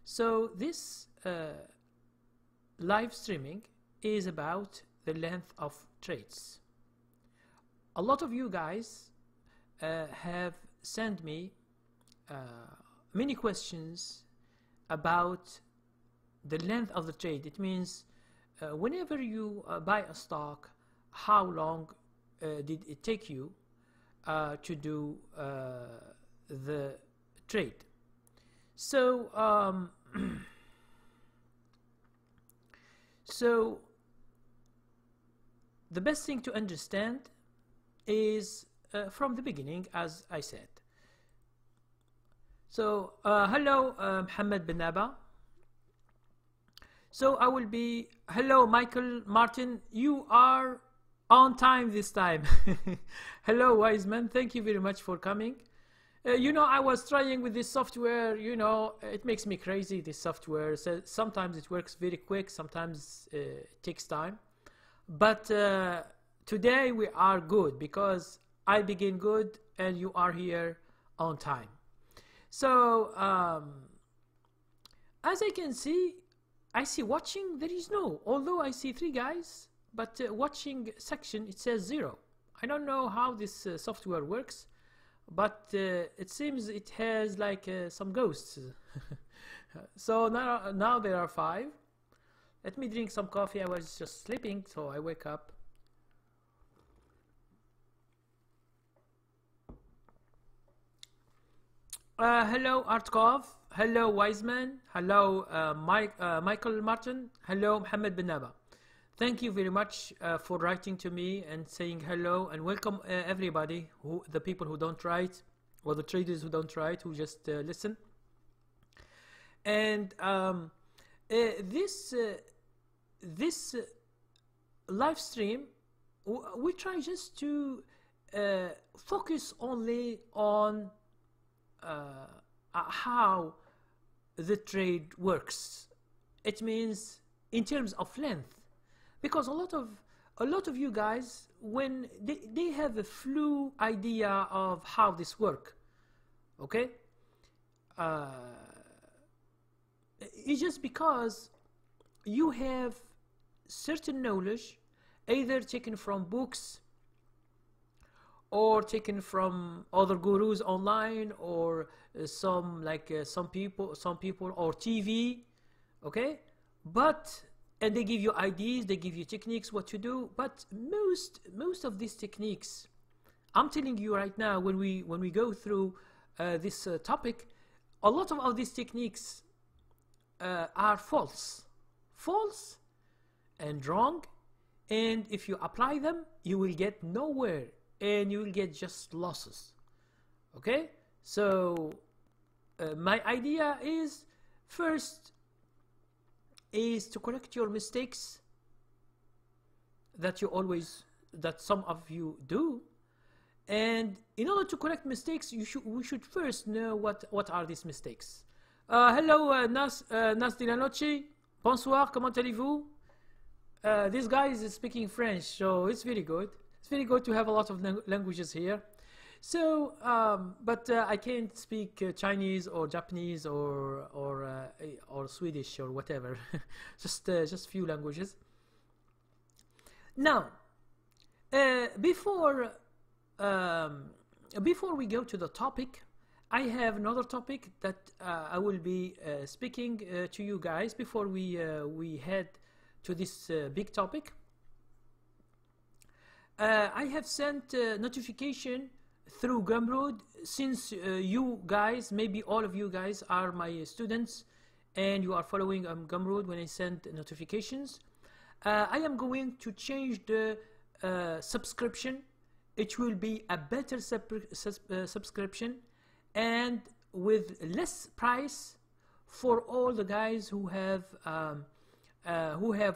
So this live streaming is about the length of trades. A lot of you guys have sent me many questions about the length of the trade. It means whenever you buy a stock, how long did it take you to do the trade? So so the best thing to understand is from the beginning, as I said. So hello Mohammed bin Naba. So I will be, hello Michael Martin, you are on time this time. Hello Wiseman, thank you very much for coming. You know, I was trying with this software, you know, it makes me crazy, this software. So sometimes it works very quick, sometimes it takes time. But today we are good because I begin good and you are here on time. So as I can see, I see watching, there is no, although I see 3 guys, but watching section, it says 0. I don't know how this software works, but it seems it has like some ghosts. So now there are 5. Let me drink some coffee. I was just sleeping, so I wake up. Hello Artkov. Hello Wiseman. Hello Michael Martin. Hello Mohammed bin Naba. Thank you very much for writing to me and saying hello, and welcome everybody, the people who don't write, or the traders who don't write, who just listen. And this live stream, we try just to focus only on how the trade works. It means in terms of length, because a lot of you guys, when they have a flu idea of how this work, okay, it's just because you have certain knowledge either taken from books or taken from other gurus online, or some people or TV, okay, and they give you ideas, they give you techniques what to do, but most of these techniques, I'm telling you right now, when we go through this topic, a lot of these techniques are false and wrong, and if you apply them, you will get nowhere and you will get just losses. Okay, so my idea is, first is to correct your mistakes that some of you do, and in order to correct mistakes, we should first know what are these mistakes. Hello Nas de la Noche, bonsoir, comment allez-vous? This guy is speaking French, so it's very good. It's very good to have a lot of languages here. So, but I can't speak Chinese or Japanese or Swedish or whatever. just few languages. Now, before we go to the topic, I have another topic that I will be speaking to you guys before we head to this big topic. I have sent notification through Gumroad, since you guys, maybe all of you guys are my students and you are following Gumroad when I send notifications. I am going to change the subscription. It will be a better subscription and with less price for all the guys who have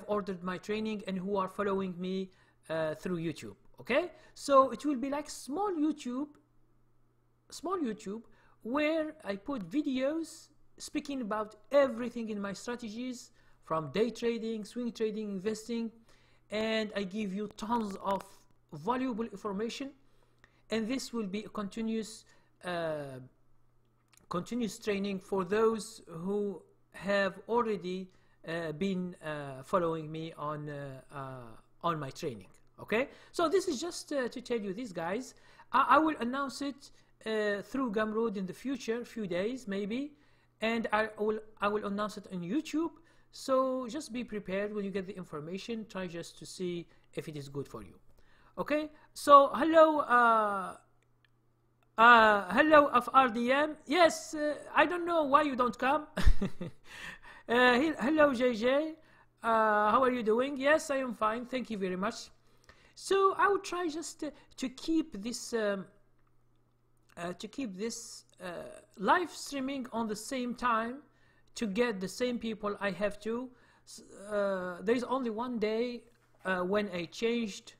ordered my training and who are following me through YouTube. Okay, so it will be like small YouTube where I put videos speaking about everything in my strategies, from day trading, swing trading, investing, and I give you tons of valuable information. And this will be a continuous training for those who have already been following me on my training. Okay, so this is just to tell you this, guys. I will announce it through Gumroad in the future, few days maybe, and I will announce it on YouTube. So just be prepared when you get the information. Try just to see if it is good for you. Okay, so hello of RDM. Yes, I don't know why you don't come. Hello JJ, how are you doing? Yes, I am fine, thank you very much. So I will try just to keep this live streaming on the same time, to get the same people I have to. There is only one day when I changed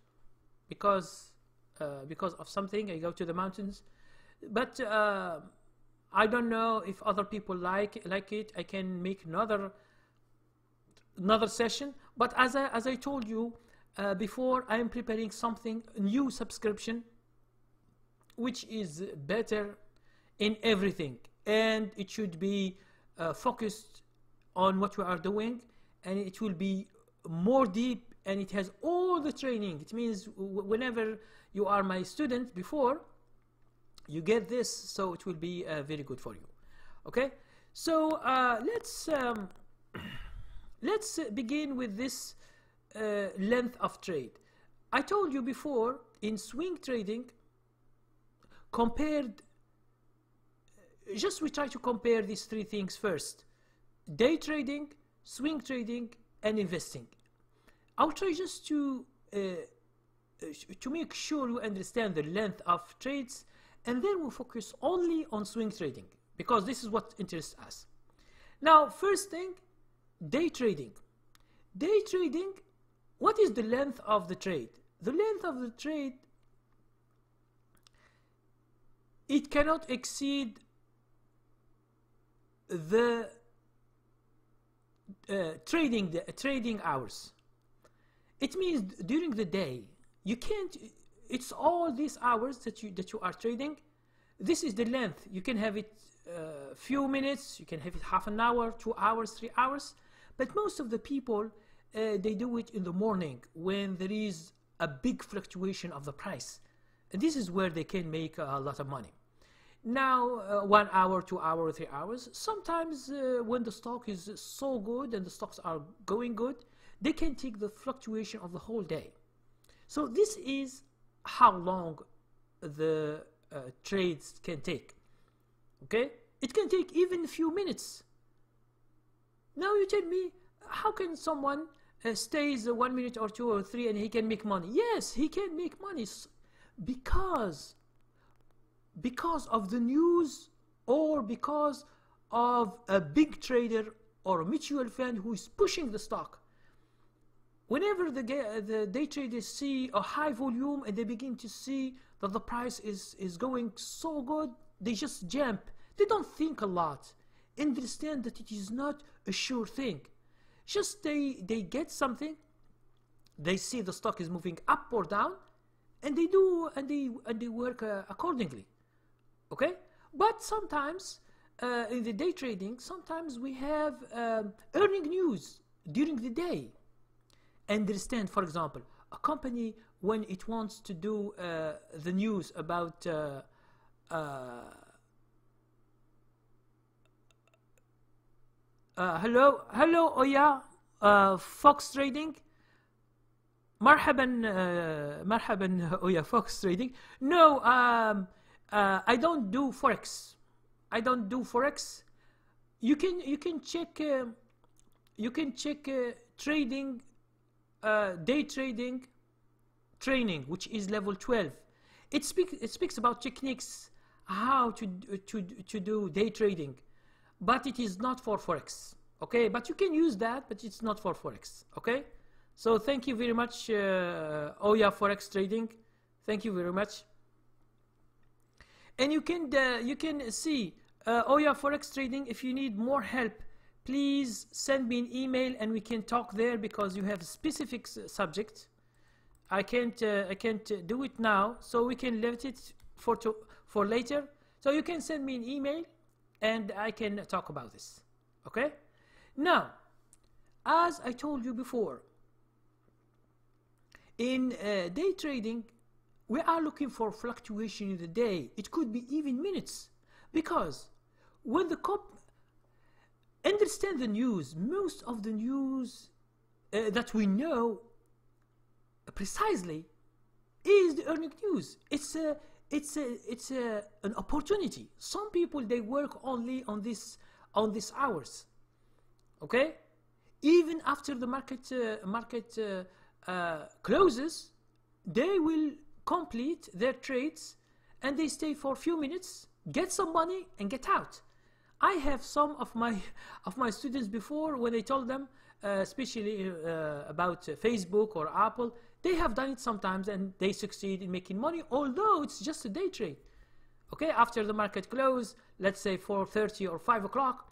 because of something. I go to the mountains, but I don't know if other people like it. I can make another session. But as I told you before, I am preparing something, a new subscription, which is better in everything, and it should be focused on what we are doing, and it will be more deep, and it has all the training. It means whenever you are my student before, you get this, so it will be very good for you. Okay, so let's begin with this length of trade. I told you before, in swing trading, we try to compare these three things first: day trading, swing trading, and investing. I'll try just to make sure you understand the length of trades, and then we'll focus only on swing trading, because this is what interests us. Now, first thing, day trading. Day trading, what is the length of the trade? The length of the trade, it cannot exceed the trading hours. It means during the day you can't. It's all these hours that you are trading. This is the length. You can have it few minutes. You can have it half an hour, 2 hours, 3 hours. But most of the people they do it in the morning when there is a big fluctuation of the price, and this is where they can make a lot of money. Now 1 hour, 2 hours, 3 hours. Sometimes when the stock is so good and the stocks are going good, they can take the fluctuation of the whole day. So this is how long the trades can take. Okay, it can take even a few minutes. Now you tell me, how can someone stays 1 minute or 2 or 3 and he can make money? Yes, he can make money because of the news, or because of a big trader or a mutual fund who is pushing the stock. Whenever the day traders see a high volume and they begin to see that the price is going so good, they just jump. They don't think a lot. Understand that it is not a sure thing. Just they get something, they see the stock is moving up or down, and they do, and they work accordingly. Okay, but sometimes in the day trading, sometimes we have earning news during the day. Understand, for example, a company, when it wants to do the news about hello Oya, Fox Trading. Marhaban Oya, Fox Trading. No, I don't do forex. I don't do forex. You can check trading, day trading training, which is level 12. It speaks about techniques, how to do day trading, but it is not for forex. Okay, but you can use that, but it's not for forex. Okay, so thank you very much, Oya Forex Trading. Thank you very much. And you can see Oya Forex Trading. If you need more help, please send me an email and we can talk there, because you have specific subject. I can't do it now, so we can leave it for later. So you can send me an email and I can talk about this. Okay, Now, as I told you before, in day trading, we are looking for fluctuation in the day. It could be even minutes, because when the understand the news, most of the news that we know precisely is the earning news. It's an opportunity. Some people, they work only on these hours. Okay, even after the market closes, they will complete their trades and they stay for a few minutes, get some money and get out. I have some of my students before, when I told them especially about Facebook or Apple, they have done it sometimes and they succeed in making money, although it's just a day trade. Okay, after the market close, let's say 4:30 or 5 o'clock,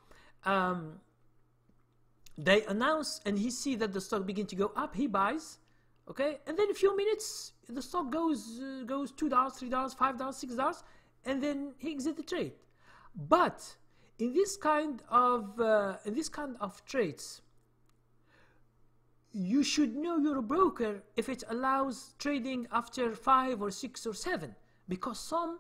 they announce and he see that the stock begin to go up, he buys. Okay, and then a few minutes the stock goes $2, $3, $5, $6, and then he exits the trade. But in this kind of trades, you should know your broker if it allows trading after 5 or 6 or 7, because some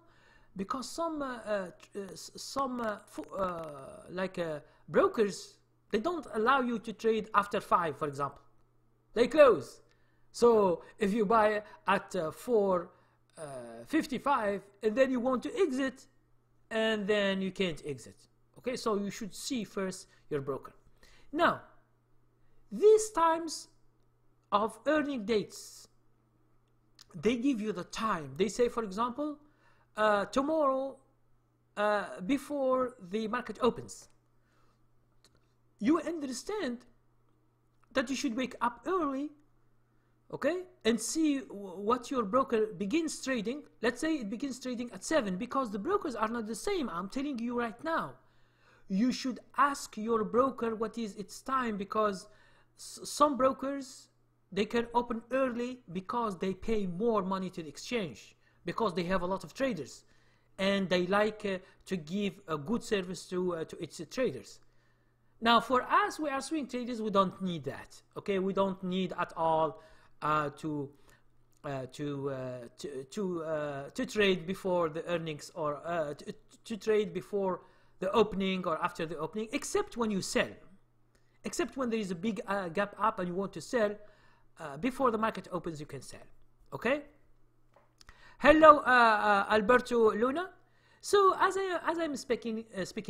brokers, they don't allow you to trade after 5, for example. They close. So if you buy at 4:55 and then you want to exit, and then you can't exit. Okay, so you should see first your broker. Now, these times of earning dates, they give you the time. They say, for example, tomorrow before the market opens. You understand that you should wake up early, okay, and see what your broker begins trading. Let's say it begins trading at 7, because the brokers are not the same. I'm telling you right now. You should ask your broker what is its time, because some brokers, they can open early because they pay more money to the exchange, because they have a lot of traders and they like to give a good service to its traders. Now, for us, we are swing traders, we don't need that. Okay, we don't need at all to trade before the earnings, or to trade before the opening or after the opening, except when you sell. Except when there is a big gap up and you want to sell, before the market opens, you can sell. Okay. Hello, Alberto Luna. So as I'm speaking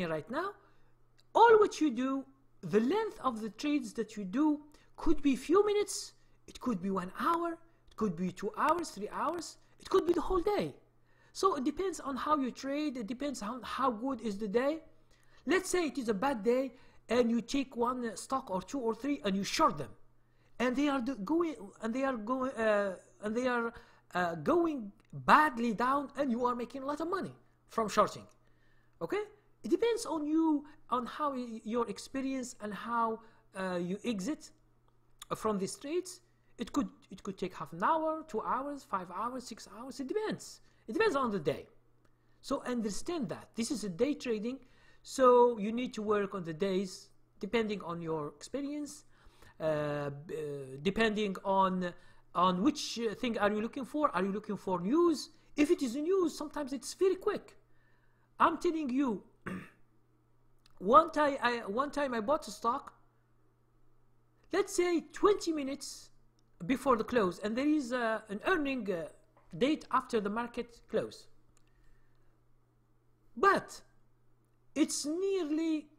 right now, all what you do, the length of the trades that you do could be few minutes, it could be 1 hour, it could be 2 hours, 3 hours, it could be the whole day. So it depends on how you trade, it depends on how good is the day. Let's say it is a bad day and you take one stock or 2 or 3 and you short them, and they are going badly down, and you are making a lot of money from shorting. Okay, it depends on you, on how your experience and how you exit from these trades. It could take half an hour, 2 hours, 5 hours, 6 hours. It depends. It depends on the day. So understand that this is a day trading. So you need to work on the days depending on your experience, depending on which thing are you looking for. Are you looking for news? If it is news, sometimes it's very quick. I'm telling you, one time I bought a stock, let's say 20 minutes before the close, and there is an earning date after the market close. But it's nearly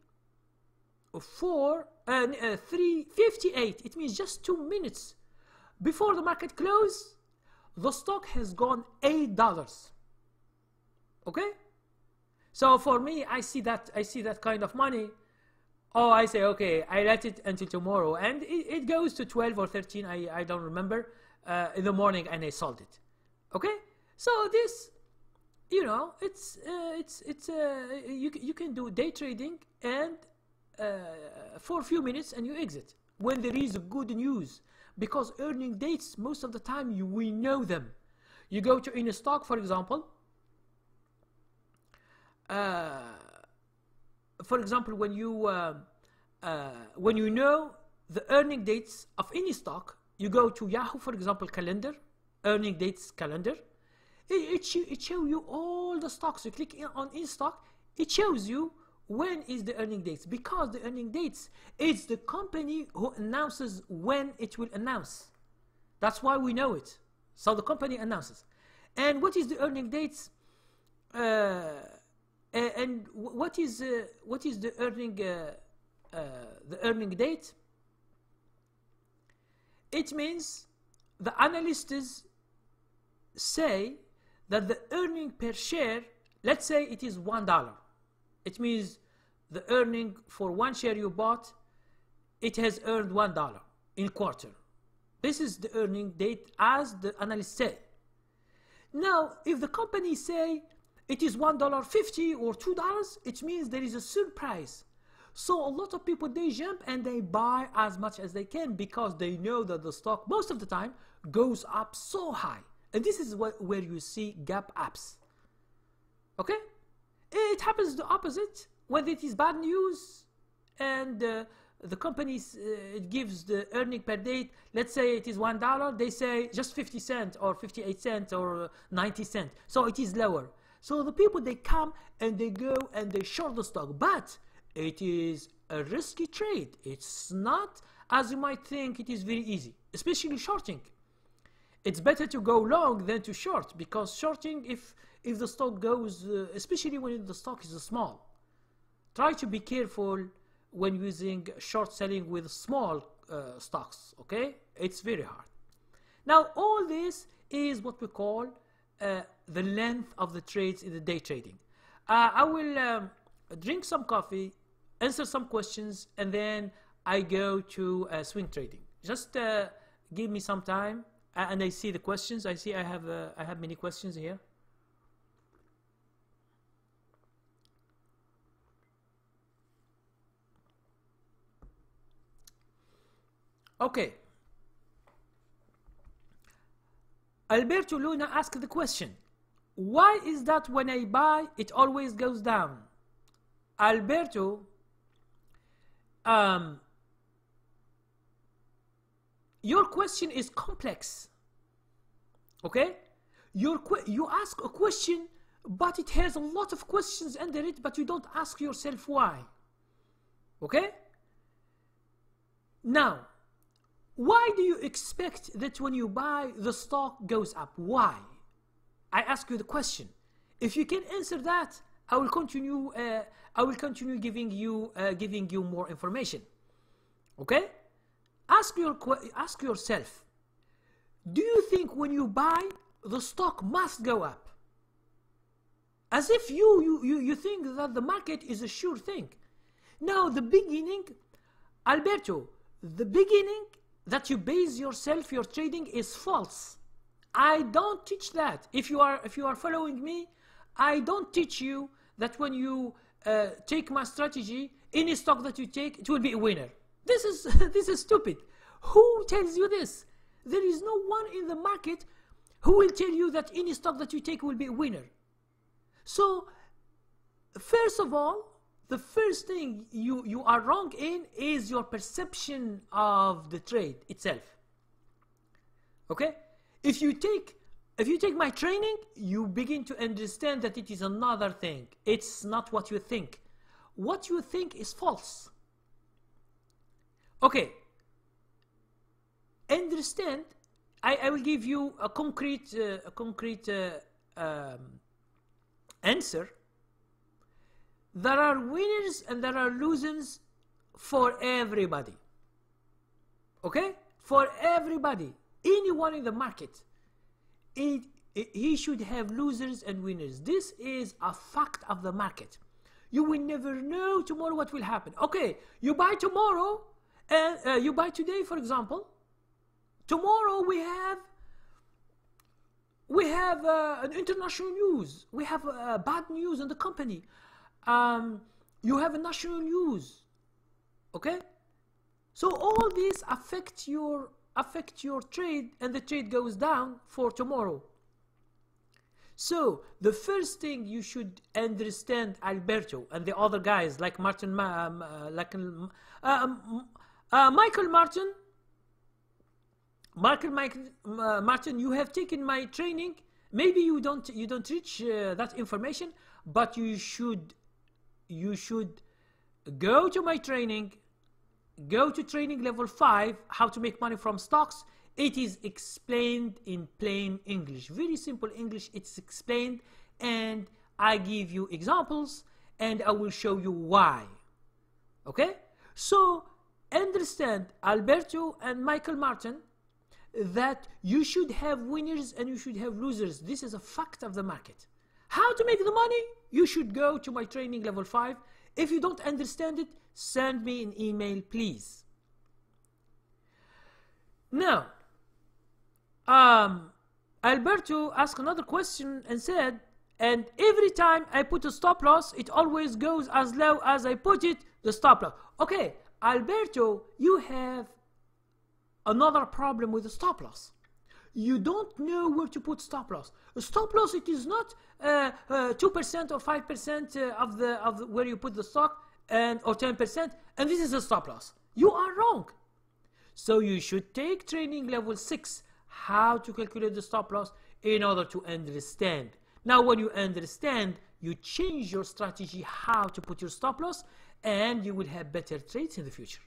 3:58. It means just 2 minutes before the market close, the stock has gone $8. Okay? So for me, I see that kind of money. Oh, I say, okay, I let it until tomorrow, and it goes to 12 or 13. I don't remember in the morning, and I sold it. Okay, so this, you know, you can do day trading and for a few minutes and you exit when there is good news, because earning dates most of the time we know them. You go to in a stock, for example. When you when you know the earning dates of any stock, you go to Yahoo, for example, calendar, earning dates calendar. It shows you all the stocks. You click on in stock, it shows you when is the earning dates, because the earning dates is the company who announces when it will announce. That's why we know it. So the company announces. And what is the earning dates? And what is the earning date? It means the analysts say that the earning per share, let's say it is $1. It means the earning for one share you bought, it has earned $1 in quarter. This is the earning date as the analysts say. Now, if the company say it is $1.50 or $2, it means there is a surprise. So a lot of people, they jump and they buy as much as they can because they know that the stock most of the time goes up so high. And this is where you see gap ups. Okay? It happens the opposite when it is bad news and the company it gives the earning per date. Let's say it is $1, they say just 50 cents or 58 cents or 90 cents. So it is lower. So the people, they come and they go and they short the stock. But it is a risky trade. It's not as you might think. It is very easy, especially shorting. It's better to go long than to short, because shorting, if the stock goes, especially when the stock is small, try to be careful when using short selling with small stocks. Okay, it's very hard. Now all this is what we call the length of the trades in the day trading. I will drink some coffee, answer some questions, and then I go to swing trading. Just give me some time, and I see the questions. I see I have many questions here. Okay. Alberto Luna asked the question, why is that when I buy it always goes down? Alberto, your question is complex. Okay? You ask a question, but it has a lot of questions under it, but you don't ask yourself why. Okay? Now, why do you expect that when you buy the stock goes up? Why? I ask you the question. If you can answer that, I will continue giving you more information. Okay? Ask yourself, do you think when you buy the stock must go up? As if you think that the market is a sure thing. Now the beginning, Alberto, the beginning that you base your trading is false. I don't teach that. If you are following me, I don't teach you that when you take my strategy, any stock that you take, it will be a winner. This is stupid. Who tells you this? There is no one in the market who will tell you that any stock that you take will be a winner. So, first of all, the first thing you are wrong in is your perception of the trade itself. Okay? If you take my training, you begin to understand that it is another thing. It's not what you think. What you think is false. Okay. Understand. I will give you a concrete answer. There are winners and there are losers for everybody. Okay? For everybody. Anyone in the market. He should have losers and winners. This is a fact of the market. You will never know tomorrow what will happen. Okay, you buy tomorrow and you buy today, for example. Tomorrow we have an international news. We have bad news in the company. You have a national news. Okay? So all this affect your trade, and the trade goes down for tomorrow. So the first thing you should understand, Alberto and the other guys like Martin, Michael Martin, Martin, you have taken my training. Maybe you don't reach that information, but you should go to my training. Go to training level 5, how to make money from stocks. It is explained in plain English, very simple English. It's explained, and I give you examples, and I will show you why. Okay? So understand, Alberto and Michael Martin, that you should have winners and you should have losers. This is a fact of the market. How to make the money? You should go to my training level 5. If you don't understand it, send me an email, please. Now, Alberto asked another question and said, and every time I put a stop loss, it always goes as low as I put it, the stop loss. Okay, Alberto, you have another problem with the stop loss. You don't know where to put stop loss. A stop loss, it is not 2% or 5% of the where you put the stock, and or 10%, and this is a stop loss. You are wrong. So you should take training level 6, how to calculate the stop loss, in order to understand. Now when you understand, you change your strategy how to put your stop loss, and you will have better trades in the future.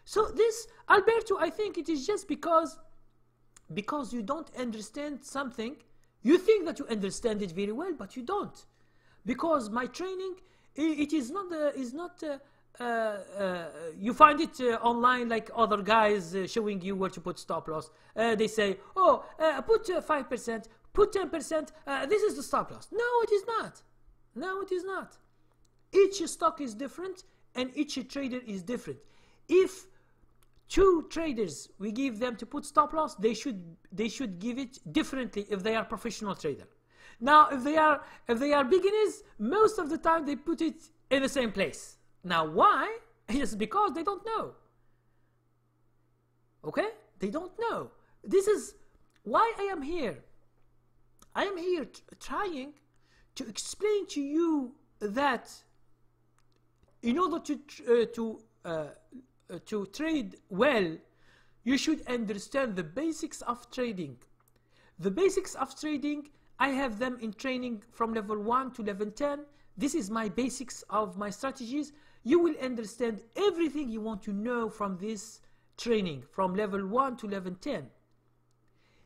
So this, Alberto, I think it is just because you don't understand something. You think that you understand it very well, but you don't. Because my training, it is not you find it online like other guys showing you where to put stop loss. They say, oh, put 5%, put 10%, this is the stop loss. No, it is not. No, it is not. Each stock is different and each trader is different. If 2 traders, we give them to put stop loss, they should give it differently if they are professional trader. Now, if they are beginners, most of the time they put it in the same place. Now, why? It's because they don't know. Okay? They don't know. This is why I am here. I am here trying to explain to you that in order to trade well, you should understand the basics of trading. The basics of trading, I have them in training from level 1 to level 10. This is my basics of my strategies. You will understand everything you want to know from this training from level 1 to level 10.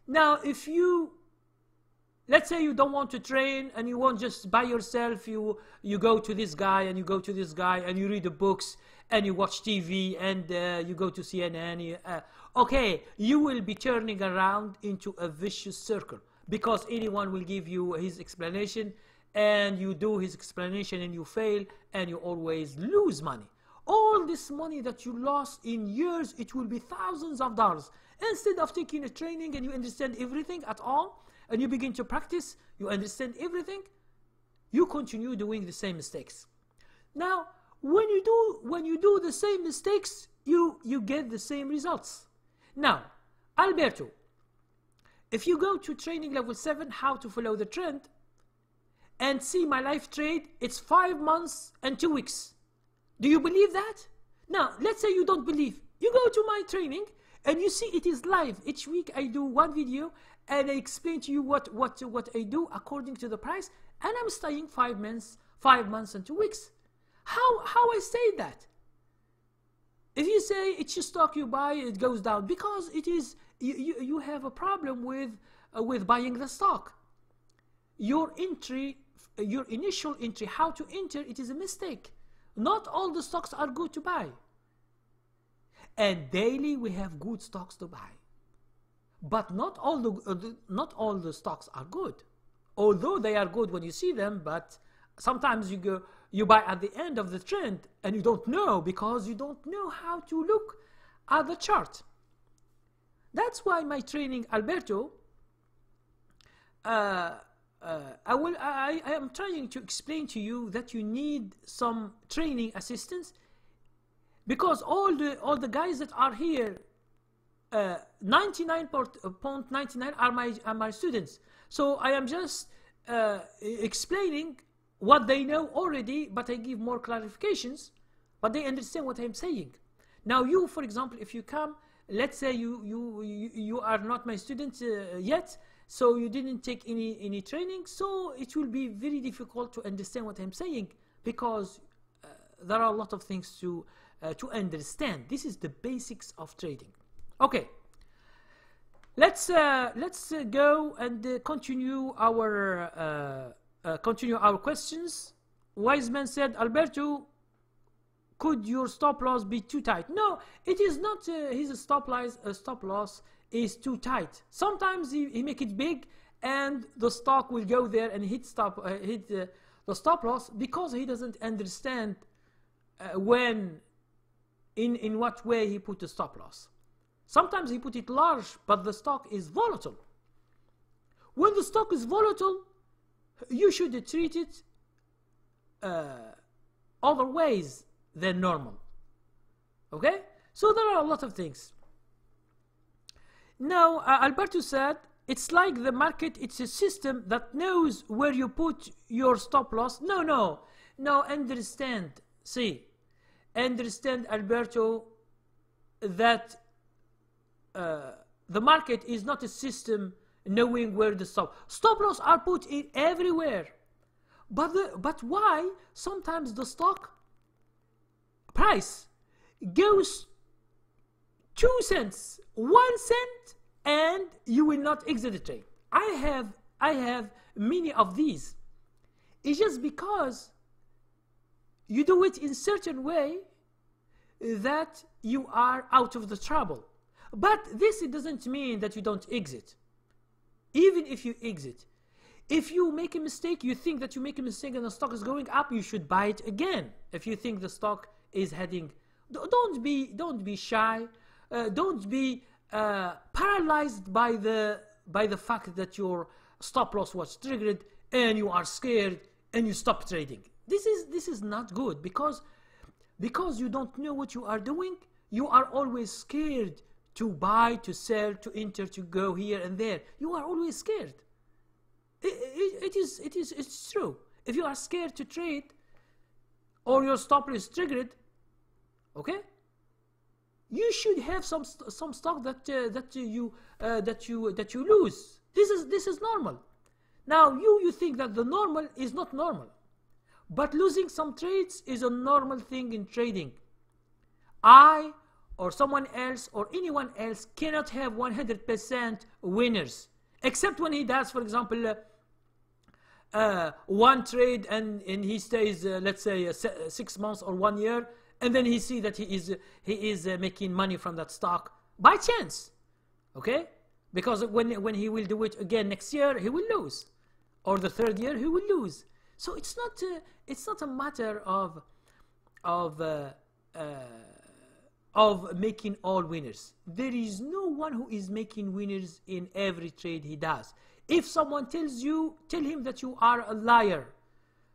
Now, if you, let's say you don't want to train and you want just by yourself, you go to this guy and you go to this guy and you read the books and you watch TV and you go to CNN, okay, you will be turning around into a vicious circle, because anyone will give you his explanation and you do his explanation and you fail and you always lose money. All this money that you lost in years, it will be thousands of dollars. Instead of taking a training and you understand everything at all and you begin to practice, you understand everything, you continue doing the same mistakes. Now, when you do the same mistakes, you get the same results. Now, Alberto, if you go to training level 7, how to follow the trend, and see my live trade, it's 5 months and 2 weeks. Do you believe that? Now, let's say you don't believe. You go to my training and you see it is live. Each week I do one video and I explain to you what I do according to the price, and I'm staying 5 months and 2 weeks. How I say that? If you say it's a stock you buy, it goes down, because it is you have a problem with buying the stock. Your initial entry, how to enter, it is a mistake. Not all the stocks are good to buy. And daily we have good stocks to buy. But not all the stocks are good. Although they are good when you see them, but sometimes you buy at the end of the trend and you don't know, because you don't know how to look at the chart. That's why my training, Alberto, I am trying to explain to you that you need some training assistance, because all the guys that are here, 99.99 are my students. So I am just explaining what they know already, but I give more clarifications, but they understand what I'm saying. Now you, for example, if you come, let's say you are not my student yet, so you didn't take any training, so it will be very difficult to understand what I'm saying, because there are a lot of things to understand. This is the basics of trading. Okay, let's go and continue our questions. Wise man said, Alberto, could your stop loss be too tight? No, it is not. His stop loss is too tight. Sometimes he make it big, and the stock will go there and hit the stop loss, because he doesn't understand when, in what way he put the stop loss. Sometimes he put it large, but the stock is volatile. When the stock is volatile, you should treat it other ways than normal. Okay? So there are a lot of things. Now, Alberto said, it's like the market, it's a system that knows where you put your stop loss. No, understand. See, understand, Alberto, that the market is not a system knowing where the stop loss are put in everywhere. But why sometimes the stock price goes 2 cents, 1 cent, and you will not exit the trade? I have many of these. It's just because you do it in certain way that you are out of the trouble. But this, it doesn't mean that you don't exit. Even if you exit, if you make a mistake, you think that you make a mistake and the stock is going up, you should buy it again. If you think the stock is heading, don't be shy. Don't be paralyzed by the fact that your stop loss was triggered and you are scared and you stop trading. This is not good, because you don't know what you are doing. You are always scared to buy, to sell, to enter, to go here and there. You are always scared. It's true. If you are scared to trade, or your stop loss is triggered, okay, you should have some stock that you lose. This is normal. Now you think that the normal is not normal, but losing some trades is a normal thing in trading. I or someone else or anyone else cannot have 100% winners, except when he does, for example, one trade and he stays, let's say, 6 months or 1 year, and then he see that he is making money from that stock by chance, okay? Because when he will do it again next year, he will lose, or the third year he will lose. So it's not a matter of making all winners. There is no one who is making winners in every trade he does. If someone tells you, tell him that you are a liar.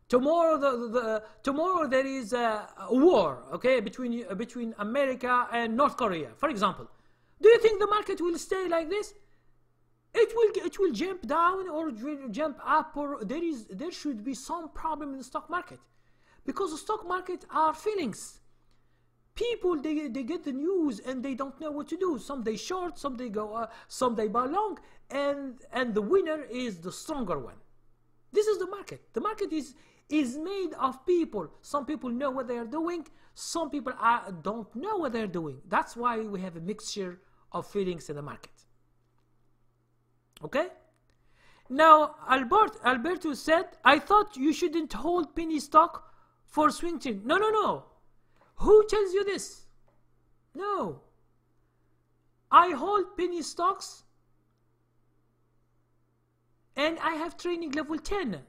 Tomorrow, tomorrow there is a war, okay, between America and North Korea, for example. Do you think the market will stay like this? It will jump down or jump up, or there should be some problem in the stock market, because the stock market are feelings. People, they get the news and they don't know what to do. Some they short, some they go, some they buy long, and the winner is the stronger one. This is the market. The market is made of people. Some people know what they are doing. Some people don't know what they're doing. That's why we have a mixture of feelings in the market. Okay? Now, Alberto said, I thought you shouldn't hold penny stock for swing trade. No. Who tells you this? No. I hold penny stocks and I have training level 10.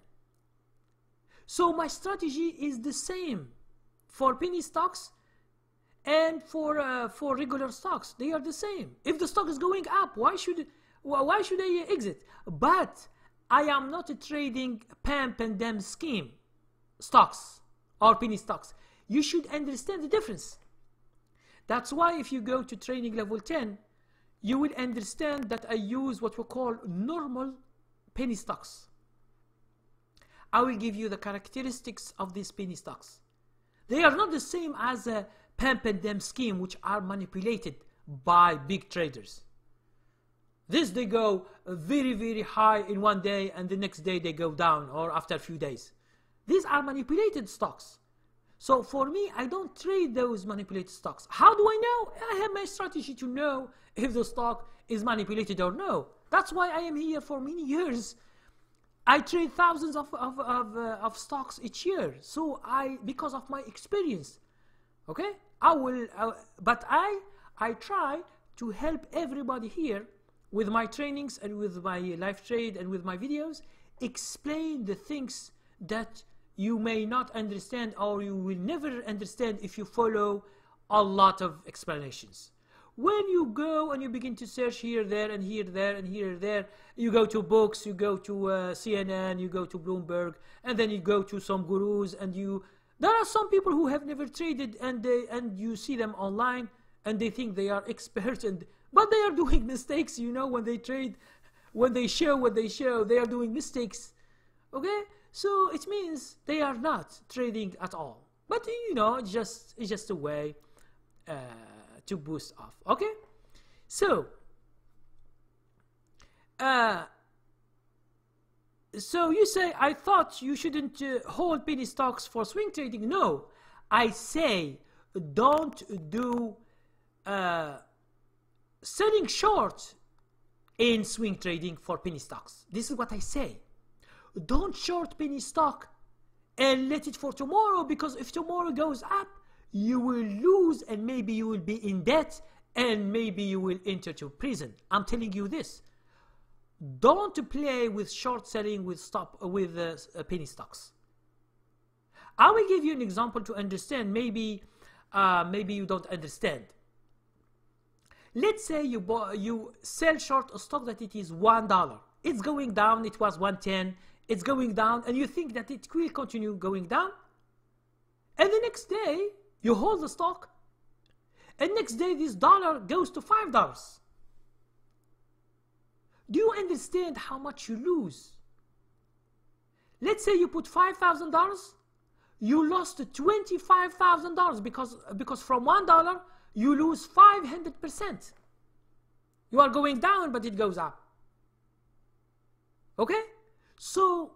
So my strategy is the same for penny stocks and for regular stocks. They are the same. If the stock is going up, why should I exit? But I am not trading pump and dump scheme stocks or penny stocks. You should understand the difference. That's why if you go to training level 10, you will understand that I use what we call normal penny stocks. I will give you the characteristics of these penny stocks. They are not the same as a pump and dump scheme, which are manipulated by big traders. This, they go very, very high in one day, and the next day they go down, or after a few days. These are manipulated stocks. So for me, I don't trade those manipulated stocks. How do I know? I have my strategy to know if the stock is manipulated or no. That's why I am here for many years. I trade thousands of stocks each year. So because of my experience, okay, but I try to help everybody here with my trainings and with my live trade and with my videos, explain the things that you may not understand, or you will never understand if you follow a lot of explanations. When you go and you begin to search here, there, and here, there, and here, there, you go to books, you go to CNN, you go to Bloomberg, and then you go to some gurus, and there are some people who have never traded, and you see them online, and they think they are experts, but they are doing mistakes, when they trade, when they show what they show, they are doing mistakes, okay? So it means they are not trading at all. But it's just a way to boost off. Okay, so you say, I thought you shouldn't hold penny stocks for swing trading. No, I say don't do selling short in swing trading for penny stocks. This is what I say. Don't short penny stock and let it for tomorrow, because if tomorrow goes up, you will lose, and maybe you will be in debt, and maybe you will enter to prison. I'm telling you this. Don't play with short selling with penny stocks. I will give you an example to understand. Maybe you don't understand. Let's say you sell short a stock that it is $1. It's going down. It was 110. It's going down, and you think that it will continue going down. And the next day, you hold the stock, and next day this dollar goes to $5. Do you understand how much you lose? Let's say you put $5,000, you lost $25,000 because from $1 you lose 500%. You are going down, but it goes up. Okay? So,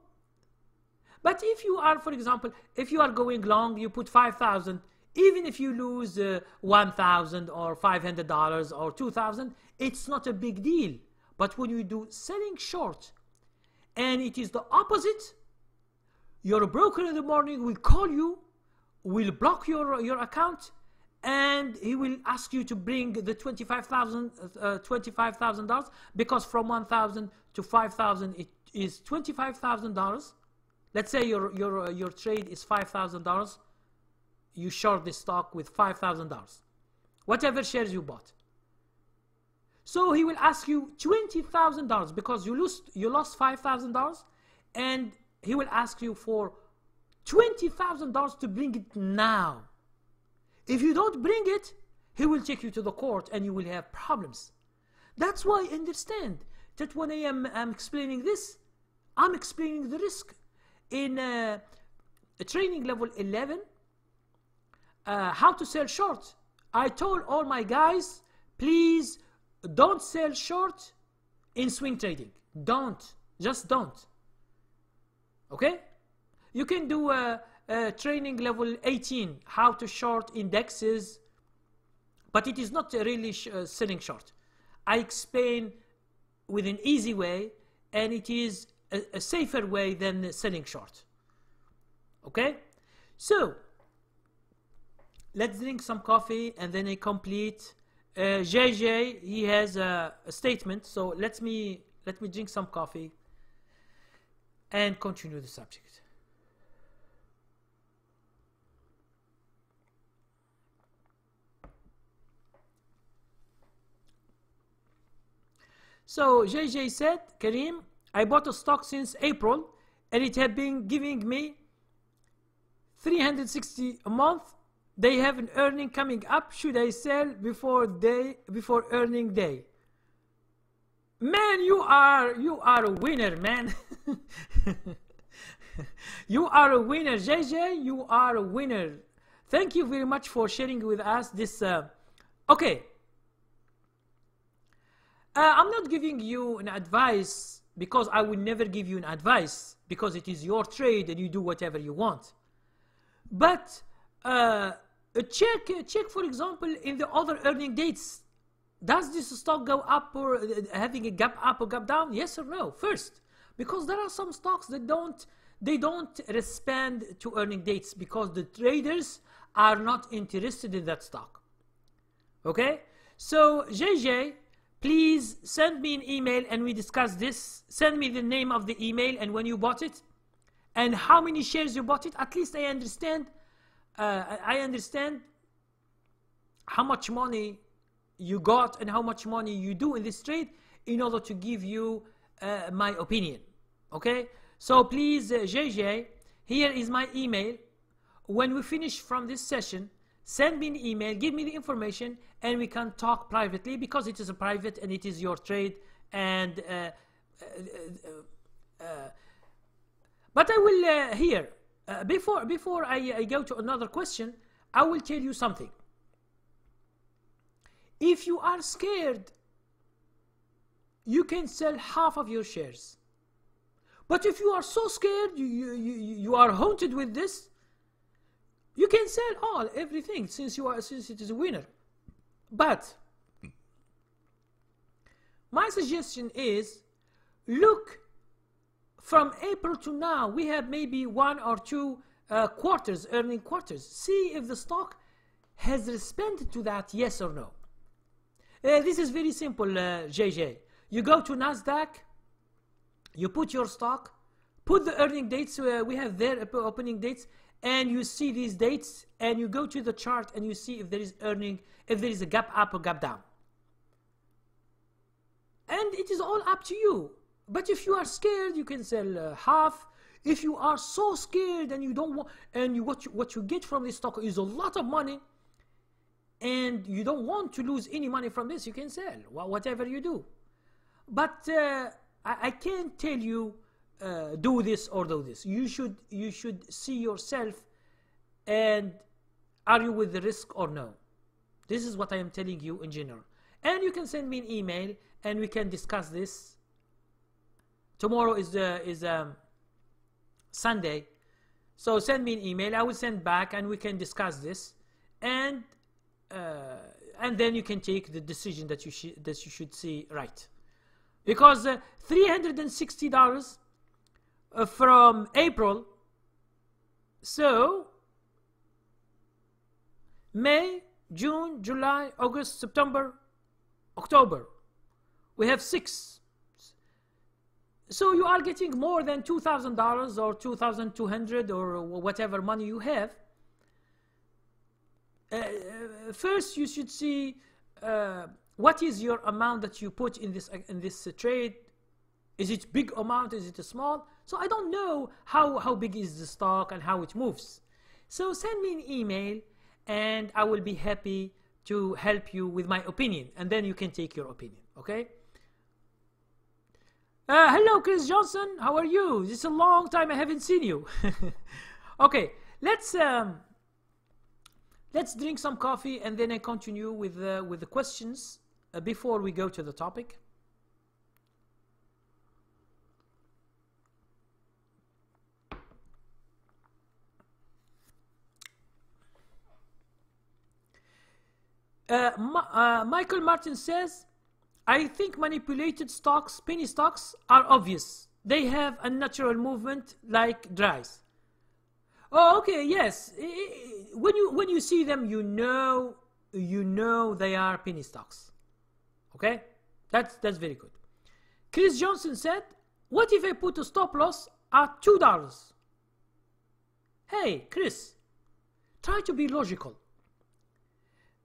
but if you are, for example, if you are going long, you put 5,000, even if you lose 1,000 or $500 or 2,000, it's not a big deal. But when you do selling short and it is the opposite, your broker in the morning will call you, will block your account, and he will ask you to bring the $25,000 because from 1,000 to 5,000 it is $25,000. Let's say your trade is $5,000. You short this stock with $5,000, whatever shares you bought. So he will ask you $20,000 because you lost $5,000, and he will ask you for $20,000 to bring it now. If you don't bring it, he will take you to the court and you will have problems. That's why I understand that when I'm explaining this, I'm explaining the risk. In training level 11, how to sell short, I told all my guys, please don't sell short in swing trading. Just don't. Okay? You can do training level 18, how to short indexes, but it is not really selling short. I explain with an easy way, and it is a safer way than selling short. Okay? So, let's drink some coffee and then I complete. JJ, he has a statement, so let me drink some coffee and continue the subject. So JJ said, Kareem, I bought a stock since April and it had been giving me $360 a month. They have an earning coming up. Should I sell before earning day? Man, you are a winner, man. You are a winner, JJ. You are a winner. Thank you very much for sharing with us this. Okay. I'm not giving you an advice because I will never give you an advice because it is your trade and you do whatever you want. But check, for example, in the other earning dates. Does this stock go up or having a gap up or gap down? Yes or no? First, because there are some stocks that don't respond to earning dates because the traders are not interested in that stock. Okay? So JJ, please send me an email and we discuss this. Send me the name of the email and when you bought it and how many shares you bought it. At least I understand. I understand how much money you got and how much money you do in this trade in order to give you my opinion. Okay, so please JJ, here is my email. When we finish from this session, send me an email, give me the information and we can talk privately because it is a private and it is your trade. And but I will here before I go to another question, I will tell you something. If you are scared, you can sell half of your shares. But if you are so scared, you are haunted with this, you can sell everything since it is a winner. But my suggestion is look from April to now. We have maybe 1 or 2 quarters, earning quarters. See if the stock has responded to that, yes or no. This is very simple, JJ. You go to NASDAQ, you put your stock, put the earning dates, we have their opening dates, and you see these dates, and you go to the chart and you see if there is earning, if there is a gap up or gap down. And it is all up to you. But if you are scared, you can sell half. If you are so scared and you don't want, and what you get from this stock is a lot of money, and you don't want to lose any money from this, you can sell whatever you do. But I can't tell you do this or do this. You should see yourself and are you with the risk or no. This is what I am telling you in general. And you can send me an email and we can discuss this. Tomorrow is Sunday, so send me an email. I will send back and we can discuss this. And then you can take the decision that you should see right, because $360 from April, so May, June, July, August, September, October, we have 6. So you are getting more than $2,000 or $2,200 or whatever money you have. First, you should see what is your amount that you put in this trade. Is it big amount? Is it a small? So I don't know how big is the stock and how it moves. So send me an email, and I will be happy to help you with my opinion, and then you can take your opinion. Okay. Hello, Chris Johnson. How are you? It's a long time I haven't seen you. Okay, let's drink some coffee and then I continue with the questions before we go to the topic. Michael Martin says, I think manipulated stocks, penny stocks, are obvious. They have a natural movement like dries. Oh, okay, yes. When you see them, you know they are penny stocks. Okay, that's very good. Chris Johnson said, "What if I put a stop loss at $2?" Hey, Chris, try to be logical.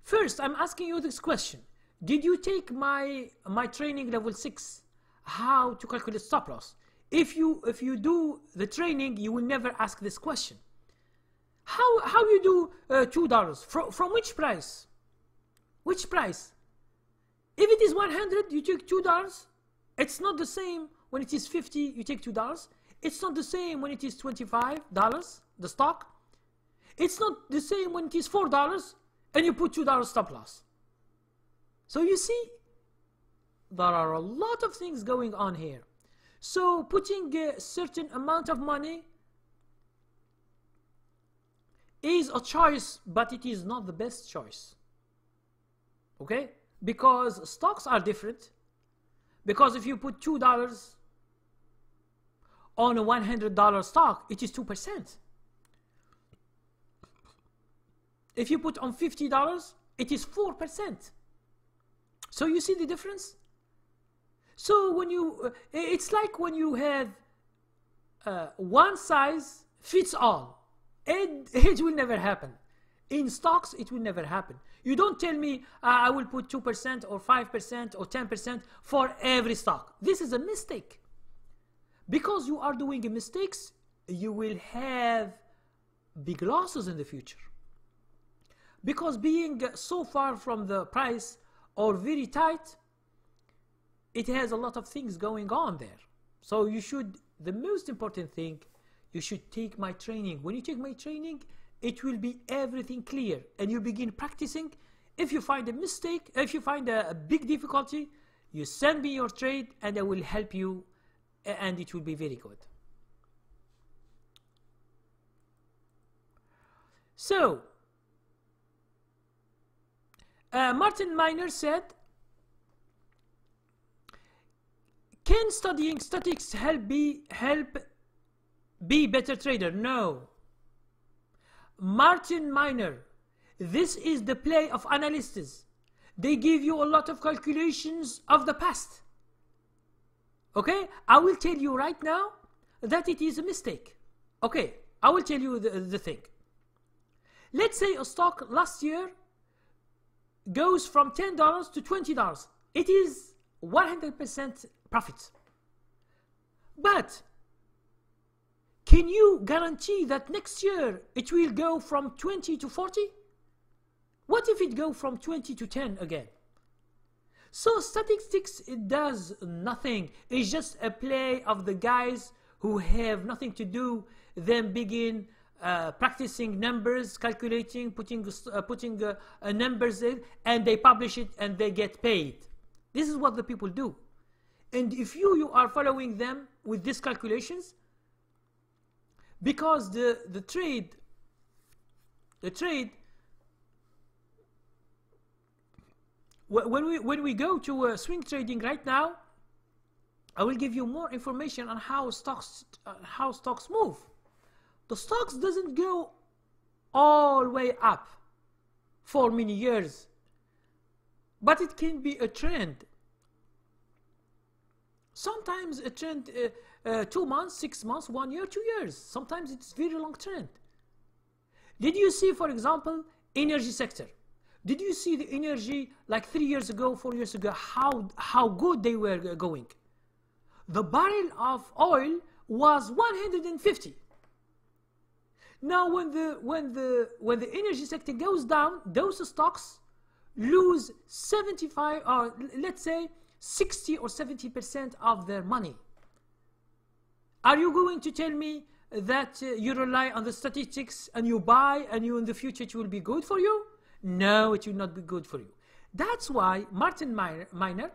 First, I'm asking you this question. Did you take my training level 6, how to calculate stop loss? If you do the training, you will never ask this question. How you do $2? From which price? Which price? If it is 100, you take $2. It's not the same when it is 50, you take $2. It's not the same when it is $25, the stock. It's not the same when it is $4 and you put $2 stop loss. So you see, there are a lot of things going on here. So putting a certain amount of money is a choice, but it is not the best choice. Okay? Because stocks are different. Because if you put $2 on a $100 stock, it is 2%. If you put on $50, it is 4%. So you see the difference? So when you, it's like when you have one size fits all. It will never happen. In stocks, it will never happen. You don't tell me I will put 2% or 5% or 10% for every stock. This is a mistake. Because you are doing mistakes, you will have big losses in the future. Because being so far from the price or very tight, it has a lot of things going on there. So you should, the most important thing, you should take my training. When you take my training, it will be everything clear and you begin practicing. If you find a mistake, if you find a big difficulty, you send me your trade and I will help you, and it will be very good. So Martin Miner said, can studying statistics help be better trader? No. Martin Miner, this is the play of analysts. They give you a lot of calculations of the past. Okay, I will tell you right now that it is a mistake. Okay, I will tell you the thing. Let's say a stock last year goes from $10 to $20. It is 100% profit. But can you guarantee that next year it will go from 20 to 40? What if it goes from 20 to 10 again? So statistics, it does nothing. It's just a play of the guys who have nothing to do, then begin practicing numbers, calculating, putting numbers in, and they publish it and they get paid. This is what the people do. And if you are following them with these calculations, because the trade when we go to swing trading right now, I will give you more information on how stocks move. The stocks doesn't go all the way up for many years, but it can be a trend. Sometimes a trend 2 months, 6 months, 1 year, 2 years. Sometimes it's very long trend. Did you see, for example, energy sector? Did you see the energy like 3 years ago, 4 years ago, how good they were going? The barrel of oil was 150. Now when the energy sector goes down, those stocks lose 75, or let's say 60 or 70% of their money. Are you going to tell me that you rely on the statistics and you buy and you in the future it will be good for you? No, it will not be good for you. That's why Martin Miner,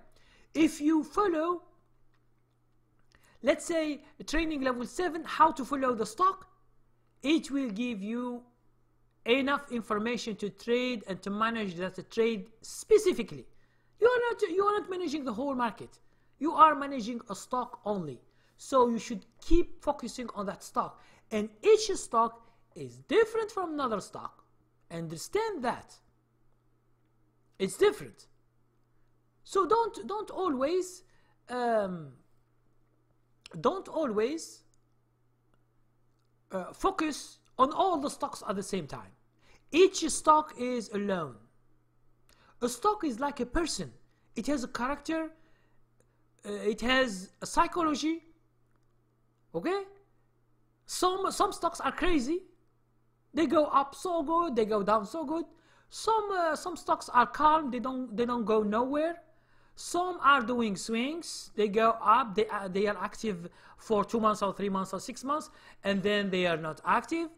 if you follow, let's say training level 7, how to follow the stock, it will give you enough information to trade and to manage that trade specifically. You are not managing the whole market. You are managing a stock only. So you should keep focusing on that stock. And each stock is different from another stock. Understand that. It's different. So don't always focus on all the stocks at the same time. Each stock is alone. A stock is like a person. It has a character. It has a psychology. Okay? Some stocks are crazy. They go up so good. They go down so good. Some stocks are calm. They don't go nowhere. Some are doing swings. They go up. They are active for 2 months or 3 months or 6 months, and then they are not active.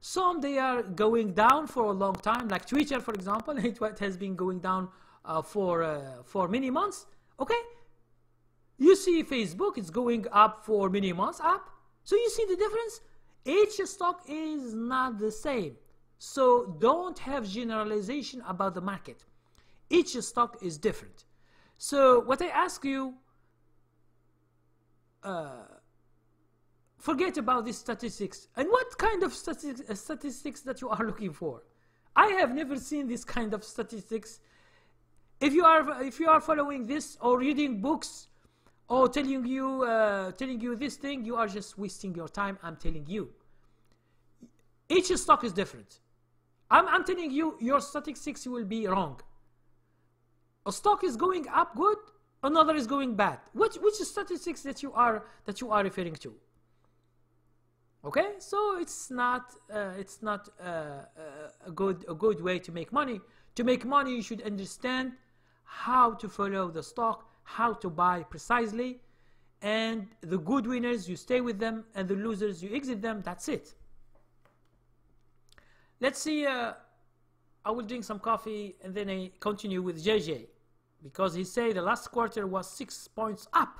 Some they are going down for a long time, like Twitter, for example. It has been going down for many months. Okay, you see Facebook, it's going up for many months up. So you see the difference. Each stock is not the same. So don't have generalization about the market. Each stock is different. So what I ask you, forget about these statistics. And what kind of statistics that you are looking for? I have never seen this kind of statistics. If you are following this or reading books or telling you this thing, you are just wasting your time. I'm telling you. Each stock is different. I'm telling you, your statistics will be wrong. A stock is going up good, another is going bad. Which statistics that you are referring to? Okay, so it's not a good way to make money. To make money, you should understand how to follow the stock, how to buy precisely, and the good winners you stay with them, and the losers you exit them. That's it. Let's see. I will drink some coffee and then I continue with JJ, because he said the last quarter was 6 points up.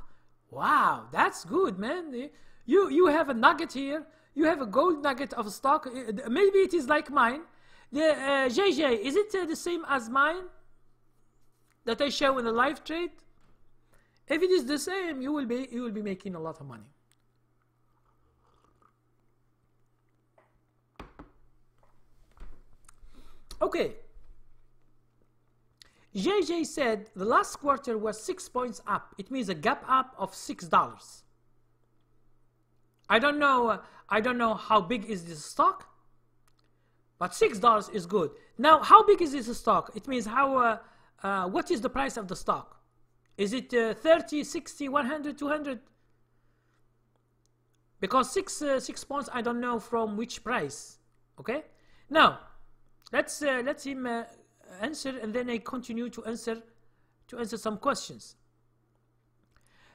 Wow, that's good, man. You have a nugget here. You have a gold nugget of stock. Maybe it is like mine. JJ, is it the same as mine that I show in the live trade? If it is the same, you will be making a lot of money. Okay. JJ said the last quarter was 6 points up. It means a gap up of $6. I don't know how big is this stock, but $6 is good. Now, how big is this stock? It means how what is the price of the stock? Is it 30, 60, 100, 200? Because 6 points, I don't know from which price. Okay. Now, let's him answer, and then I continue to answer some questions.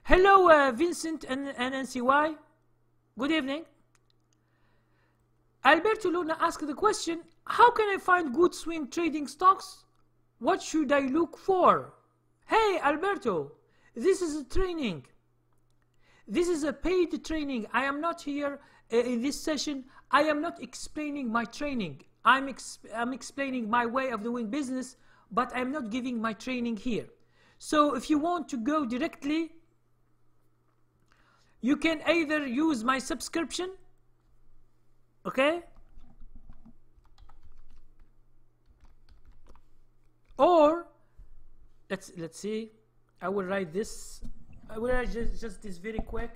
Hello, Vincent and NCY. Good evening. Alberto Luna asked the question: how can I find good swing trading stocks? What should I look for? Hey, Alberto, this is a training. This is a paid training. I am not here in this session. I am not explaining my training. I'm explaining my way of doing business, but I'm not giving my training here. So if you want to go directly, you can either use my subscription, okay, or let's see. I will write this. I will write just this very quick.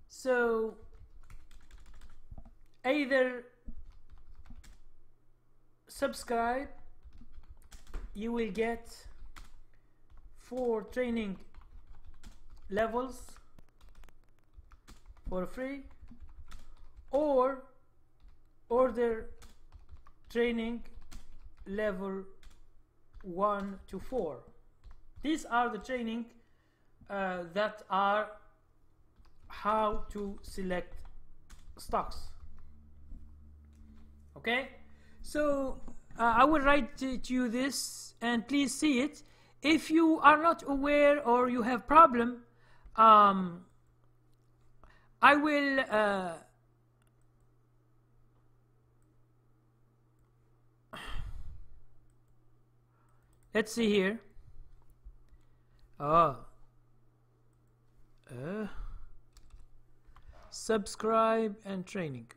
So either subscribe, you will get 4 training levels for free, or order training level 1 to 4. These are the training that are how to select stocks. Okay, so I will write to you this, and please see it. If you are not aware or you have problem, I will let's see here. Subscribe and training.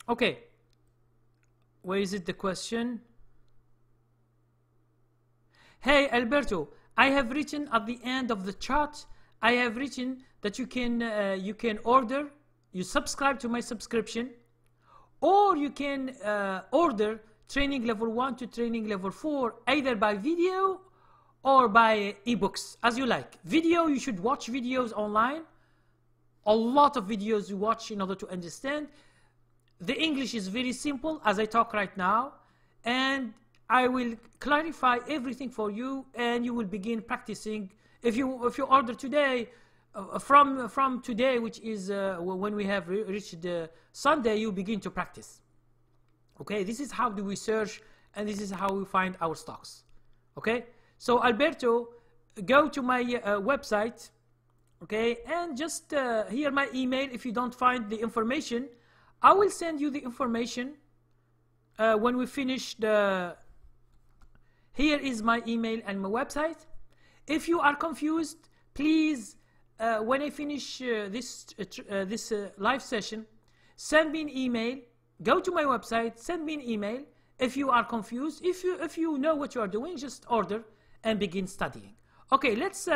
Okay, where is it, the question? Hey Alberto, I have written at the end of the chart, I have written that you can order, you subscribe to my subscription, or you can order training level 1 to training level 4, either by video or by ebooks, as you like. Video, you should watch videos online, a lot of videos you watch in order to understand. The English is very simple as I talk right now. and I will clarify everything for you, and you will begin practicing. If you order today, from today, which is when we have reached Sunday, you begin to practice. Okay, this is how do we search, and this is how we find our stocks. Okay, so Alberto, go to my website, okay, and just here my email. If you don't find the information, I will send you the information when we finish the. Here is my email and my website. If you are confused, please, when I finish this live session, send me an email. Go to my website, send me an email. If you are confused, if you know what you are doing, just order and begin studying. Okay, let's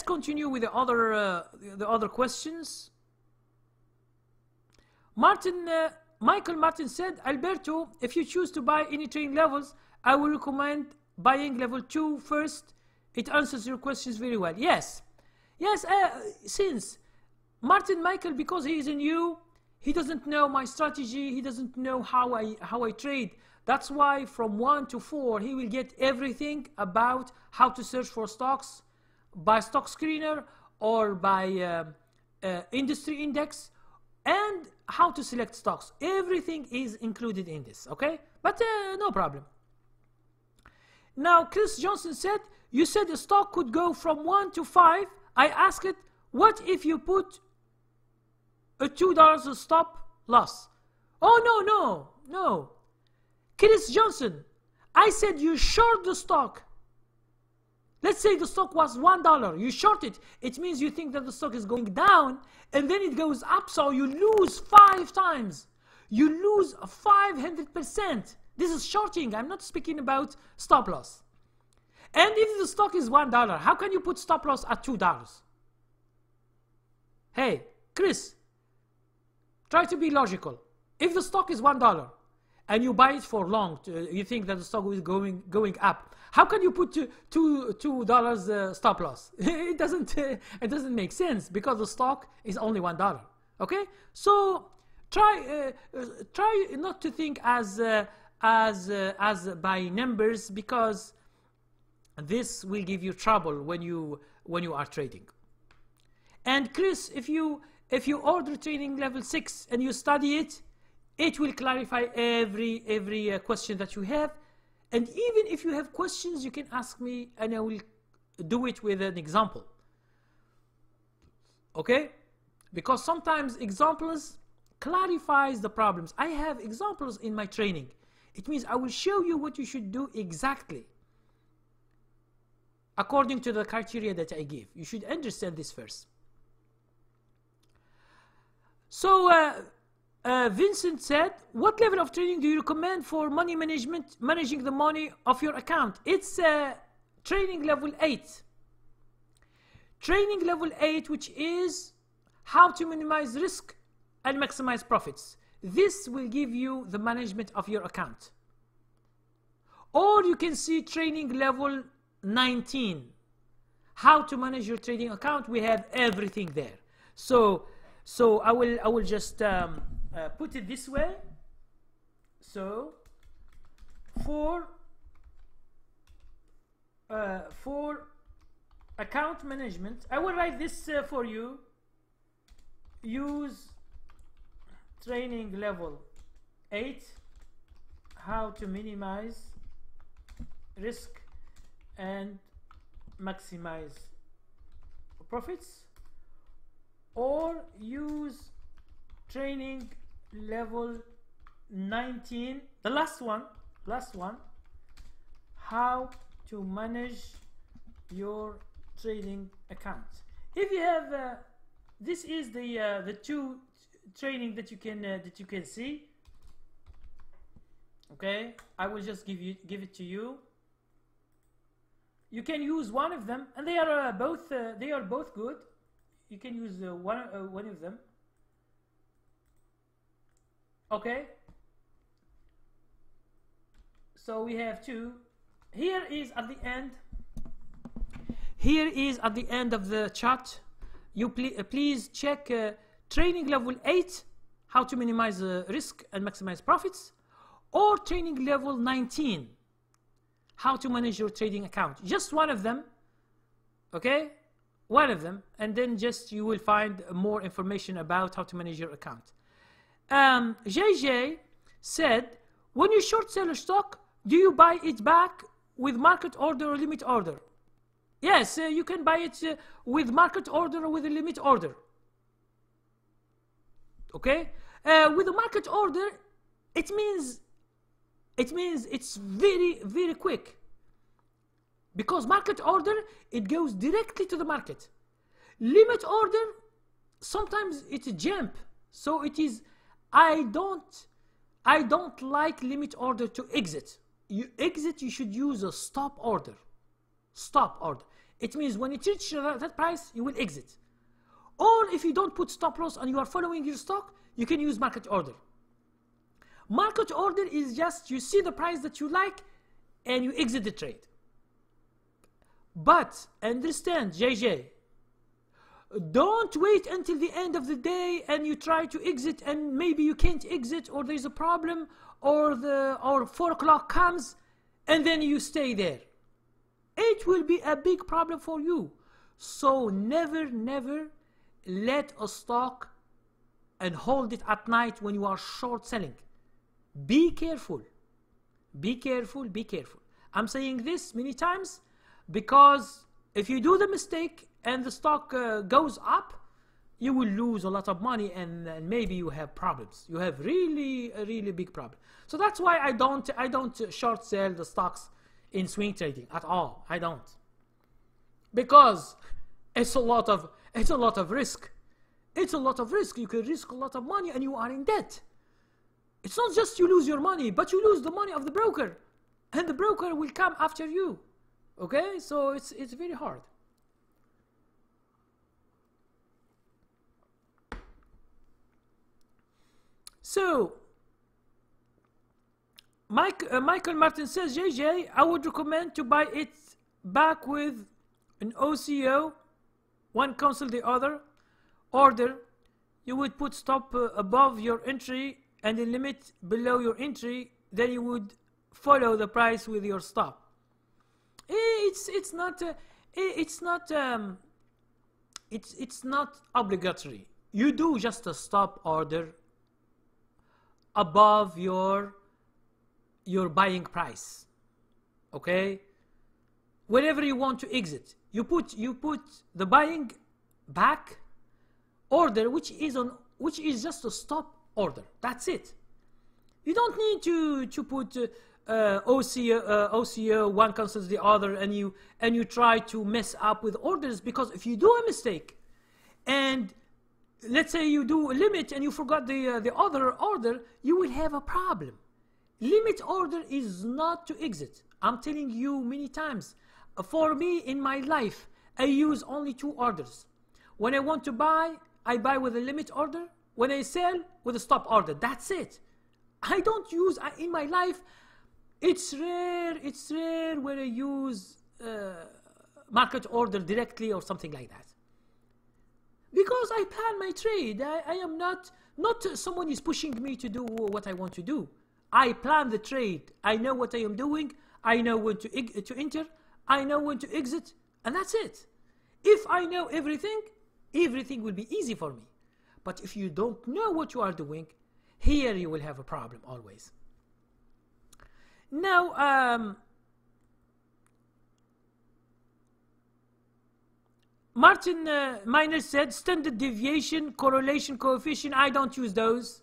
continue with the other questions. Michael Martin said, Alberto, if you choose to buy any trading levels, I will recommend buying level 2 first. It answers your questions very well. Yes, since Michael, because he is new, he doesn't know my strategy, he doesn't know how I trade. That's why from 1 to 4, he will get everything about how to search for stocks by stock screener or by industry index, and how to select stocks. Everything is included in this, okay? But no problem. Now, Chris Johnson said, you said the stock could go from 1 to 5. I asked it, what if you put a $2 stop loss? Oh, no. Chris Johnson, I said you short the stock. Let's say the stock was $1. You short it. It means you think that the stock is going down and then it goes up, so you lose 5 times. You lose 500%. This is shorting. I'm not speaking about stop loss. And if the stock is $1, how can you put stop loss at $2? Hey, Chris, try to be logical. If the stock is $1 and you buy it for long, you think that the stock is going up, how can you put $2 stop loss? It doesn't make sense, because the stock is only $1. Okay, so try not to think as by numbers, because this will give you trouble when you are trading. And Chris, if you order trading level 6 and you study it, it will clarify every question that you have. And even if you have questions, you can ask me and I will do it with an example. Okay? Because sometimes examples clarifies the problems. I have examples in my training. It means I will show you what you should do exactly according to the criteria that I give. You should understand this first. So Vincent said, what level of trading do you recommend for money management, managing the money of your account? It's training level 8. Training level 8, which is how to minimize risk and maximize profits. This will give you the management of your account. Or you can see training level 19, how to manage your trading account. We have everything there. So I will just put it this way. So for account management, I will write this for you. Use training level 8, how to minimize risk and maximize profits, or use training level 19, the last one, how to manage your trading account. If you have this is the two training that you can see. Okay, I will just give it to you. You can use one of them, and they are both good. You can use one of them. Okay, so we have two. Here is at the end of the chat. You please check training level 8, how to minimize risk and maximize profits, or training level 19, how to manage your trading account. Just one of them, okay? One of them, and then just you will find more information about how to manage your account. JJ said, when you short sell a stock, do you buy it back with market order or limit order? Yes, you can buy it with market order or with a limit order. Okay? With a market order, it means it's very, very quick. Because market order, it goes directly to the market. Limit order, sometimes it's a jump. So it is, I don't like limit order to exit. You exit, you should use a stop order. Stop order. It means when it reaches that price, you will exit. Or if you don't put stop loss and you are following your stock, you can use market order. Market order is just you see the price that you like and you exit the trade. But understand, JJ, don't wait until the end of the day and you try to exit and maybe you can't exit, or there's a problem, or 4 o'clock comes and then you stay there. It will be a big problem for you. So never let a stock and hold it at night when you are short selling. Be careful. Be careful, be careful. I'm saying this many times because if you do the mistake and the stock goes up, you will lose a lot of money and maybe you have problems. You have a really big problem. So that's why I don't short sell the stocks in swing trading at all. I don't, because it's a lot of risk. It's a lot of risk. You can risk a lot of money and you are in debt. It's not just you lose your money, but you lose the money of the broker, and the broker will come after you. Okay, so it's very hard. So Michael Martin says, JJ, I would recommend to buy it back with an OCO, one cancel the other order. You would put stop above your entry and the limit below your entry, then you would follow the price with your stop. It's not obligatory. You do just a stop order above your buying price. Okay, whenever you want to exit, you put the buying back order, which is just a stop order. That's it. You don't need to put OCO, one cancels the other, and you try to mess up with orders, because if you do a mistake and let's say you do a limit and you forgot the other order, you will have a problem. Limit order is not to exit. I'm telling you many times. For me, in my life, I use only 2 orders. When I want to buy, I buy with a limit order. When I sell, with a stop order. That's it. I don't use, in my life, it's rare when I use market order directly or something like that. Because I plan my trade. I am not someone is pushing me to do what I want to do. I plan the trade. I know what I am doing. I know when to enter. I know when to exit. And that's it. If I know everything will be easy for me. But if you don't know what you are doing, here you will have a problem always. Now, Martin Miner said, standard deviation, correlation coefficient, I don't use those.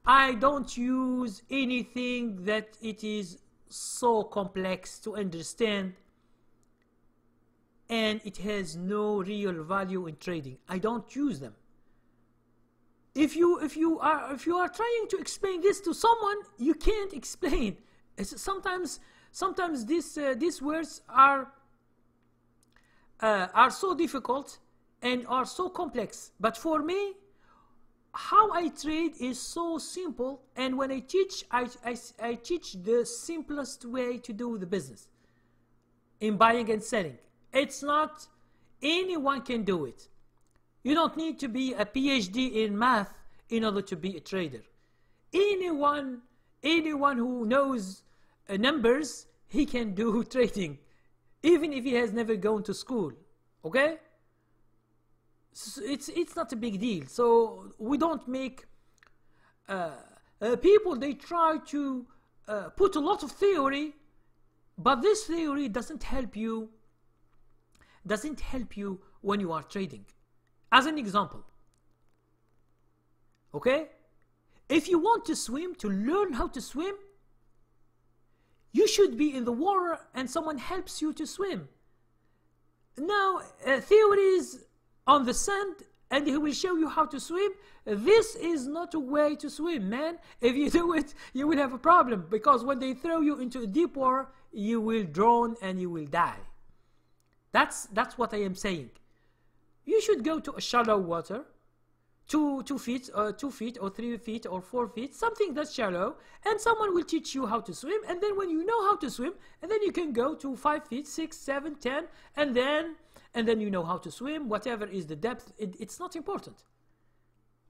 I don't use anything that it is so complex to understand and it has no real value in trading. I don't use them. If you are trying to explain this to someone, you can't explain. Sometimes these words are so difficult and are so complex. But for me, how I trade is so simple, and when I teach, I teach the simplest way to do the business in buying and selling. It's not anyone can do it. You don't need to be a PhD in math in order to be a trader. Anyone anyone who knows numbers, he can do trading, even if he has never gone to school. Okay, so it's not a big deal. So we don't make people, they try to put a lot of theory, but this theory doesn't help you when you are trading. As an example, okay, if you want to swim, to learn how to swim, you should be in the water and someone helps you to swim. Now, theories on the sand and he will show you how to swim. This is not a way to swim, man. If you do it, you will have a problem, because when they throw you into deep water, you will drown and you will die. That's what I am saying. You should go to a shallow water, 2 feet or 3 feet or 4 feet, something that's shallow, and someone will teach you how to swim. And then when you know how to swim, and then you can go to 5 feet, 6, 7, 10, and then you know how to swim. Whatever is the depth, it's not important.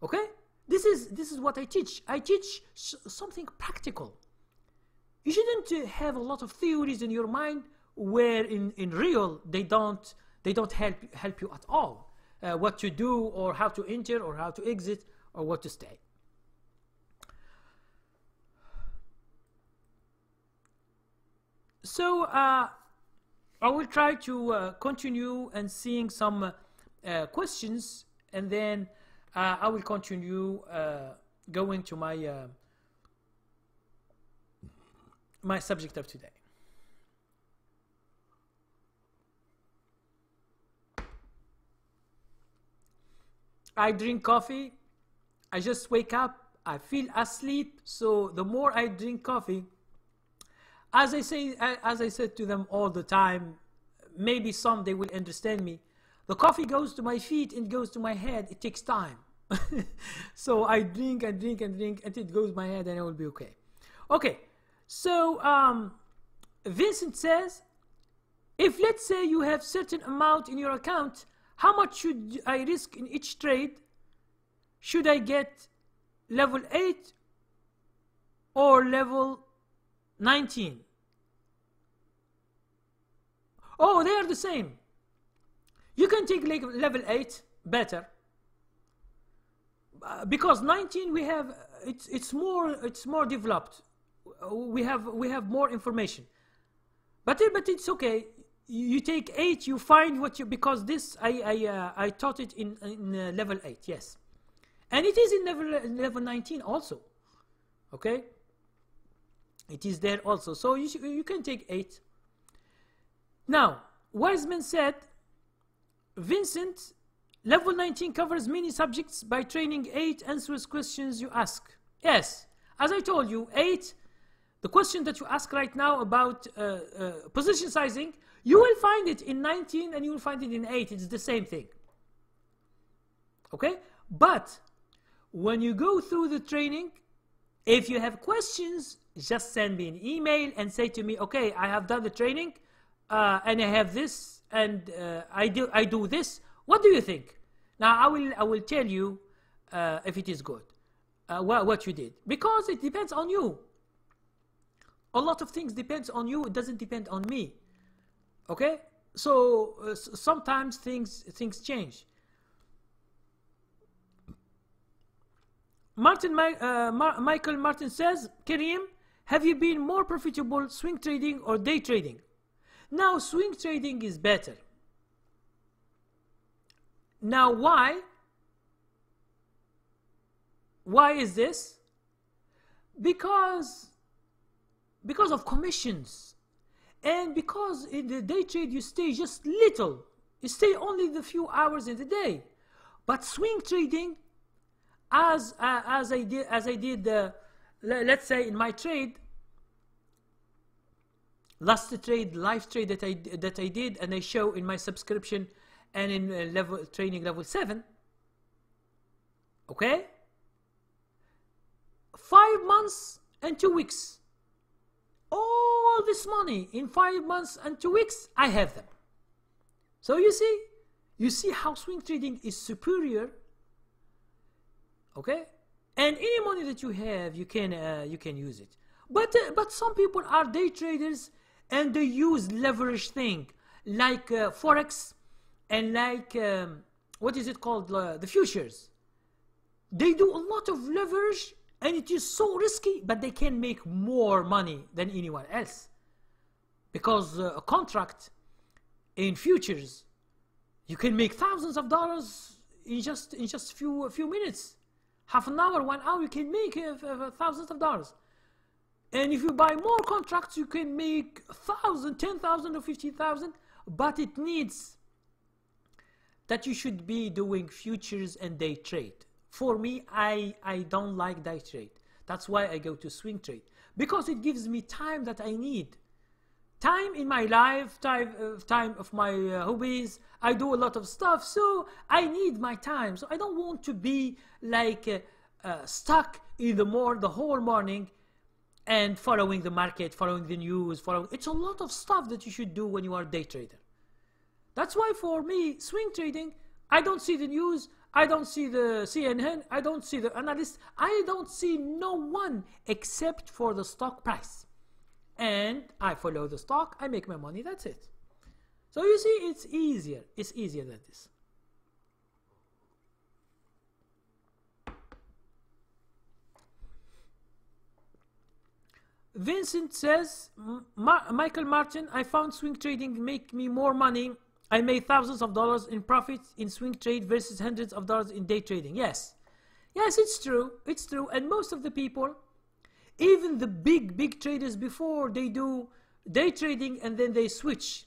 Okay, this is what I teach. I teach something practical. You shouldn't have a lot of theories in your mind where in real they don't help you at all. What to do, or how to enter, or how to exit, or what to stay. So I will try to continue and seeing some questions, and then I will continue going to my my subject of today. I drink coffee, I just wake up, I feel asleep. So the more I drink coffee, as I said to them all the time, maybe some they will understand me, the coffee goes to my feet and goes to my head. It takes time. So I drink and drink and drink, and it goes to my head, and I will be okay. Okay, so Vincent says, if let's say you have certain amount in your account, how much should I risk in each trade? Should I get level 8 or level 19? Oh, they are the same. You can take like level 8, better. Because 19 we have, it's more developed. We have more information. But it's okay. You take 8, you find what you, because this I taught it in level 8, yes, and it is in level 19 also. Okay, it is there also, so you can take 8. Now, Wiseman said, Vincent, level 19 covers many subjects. By training 8 answers questions you ask. Yes, as I told you, 8, the question that you ask right now about position sizing, you will find it in 19 and you will find it in 8. It's the same thing. Okay? But when you go through the training, if you have questions, just send me an email and say to me, okay, I have done the training and I have this, and I do this. What do you think? Now I will tell you if it is good, what you did, because it depends on you. A lot of things depends on you. It doesn't depend on me. Okay, so sometimes things change. Michael Martin says, Kareem, have you been more profitable swing trading or day trading? Now, swing trading is better. Now, why? Why is this? Because of commissions. And because in the day trade you stay just little, you stay only the few hours in the day. But swing trading, as I did, let's say in my trade, last trade, live trade that I did, and I show in my subscription and in training level 7. Okay, 5 months and 2 weeks. All this money in 5 months and 2 weeks, I have them. So you see how swing trading is superior. Okay, and any money that you have, you can use it. But some people are day traders and they use leverage thing like forex and like what is it called, the futures. They do a lot of leverage and it is so risky, but they can make more money than anyone else, because a contract in futures, you can make thousands of dollars in just few minutes, half an hour, 1 hour. You can make thousands of dollars. And if you buy more contracts, you can make 1,000, 10,000 or 50,000. But it needs that you should be doing futures and day trade. For me, I don't like day trade. That's why I go to swing trade, because it gives me time that I need. Time in my life, time of my hobbies. I do a lot of stuff, so I need my time. So I don't want to be like stuck in the whole morning and following the market, following the news, it's a lot of stuff that you should do when you are a day trader. That's why for me, swing trading, I don't see the news, I don't see the CNN, I don't see the analysts, I don't see no one except for the stock price. And I follow the stock, I make my money, that's it. So you see, it's easier than this. Vincent says, Michael Martin, I found swing trading make me more money. I made thousands of dollars in profits in swing trade versus hundreds of dollars in day trading. Yes, it's true, and most of the people, even the big traders, before they do day trading and then they switch